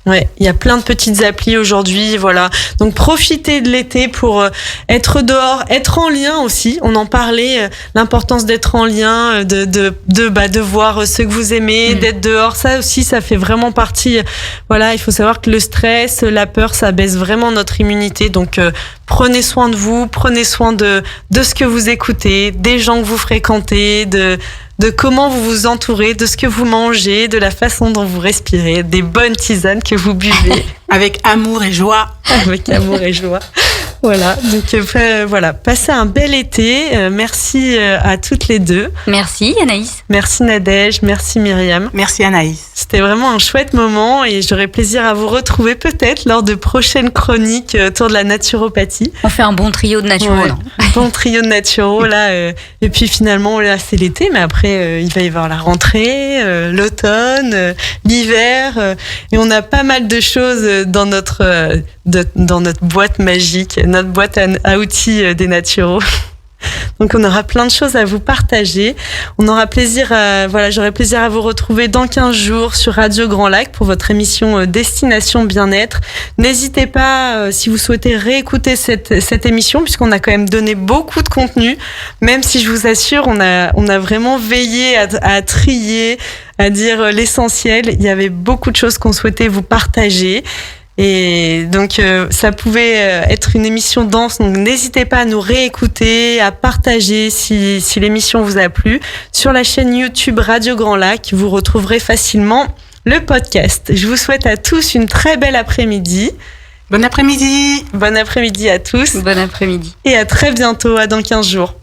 [SPEAKER 2] Ouais, il y a plein de petites applis aujourd'hui, voilà. Donc profitez de l'été pour être dehors, être en lien aussi. On en parlait, l'importance d'être en lien, de voir ceux que vous aimez, d'être dehors. Ça aussi, ça fait vraiment partie. Voilà, il faut savoir que le stress, la peur, ça baisse vraiment notre immunité. Donc prenez soin de vous, prenez soin de ce que vous écoutez, des gens que vous fréquentez, de comment vous vous entourez, de ce que vous mangez, de la façon dont vous respirez, des bonnes tisanes que vous buvez.
[SPEAKER 3] Avec amour et joie.
[SPEAKER 2] Avec amour et joie. Voilà, donc passez un bel été. Merci à toutes les deux.
[SPEAKER 4] Merci Anaïs.
[SPEAKER 2] Merci Nadège, merci Myriam.
[SPEAKER 3] Merci Anaïs.
[SPEAKER 2] C'était vraiment un chouette moment et j'aurai plaisir à vous retrouver peut-être lors de prochaines chroniques autour de la naturopathie.
[SPEAKER 4] On fait un bon trio de naturo, non ?
[SPEAKER 2] Un bon trio de naturo, là. Et puis finalement, là, c'est l'été, mais après, il va y avoir la rentrée, l'automne, l'hiver. Et on a pas mal de choses dans notre boîte magique, notre boîte à outils des naturaux. Donc on aura plein de choses à vous partager. On aura j'aurai plaisir à vous retrouver dans 15 jours sur Radio Grand Lac pour votre émission Destination Bien-être. N'hésitez pas, si vous souhaitez réécouter cette émission, puisqu'on a quand même donné beaucoup de contenu, même si je vous assure, on a vraiment veillé à trier, à dire l'essentiel. Il y avait beaucoup de choses qu'on souhaitait vous partager. Et donc ça pouvait être une émission dense, donc n'hésitez pas à nous réécouter, à partager si l'émission vous a plu. Sur la chaîne YouTube Radio Grand Lac, vous retrouverez facilement le podcast. Je vous souhaite à tous une très belle après-midi.
[SPEAKER 3] Bon après-midi.
[SPEAKER 2] Bon après-midi à tous.
[SPEAKER 4] Bon après-midi.
[SPEAKER 2] Et à très bientôt, à dans 15 jours.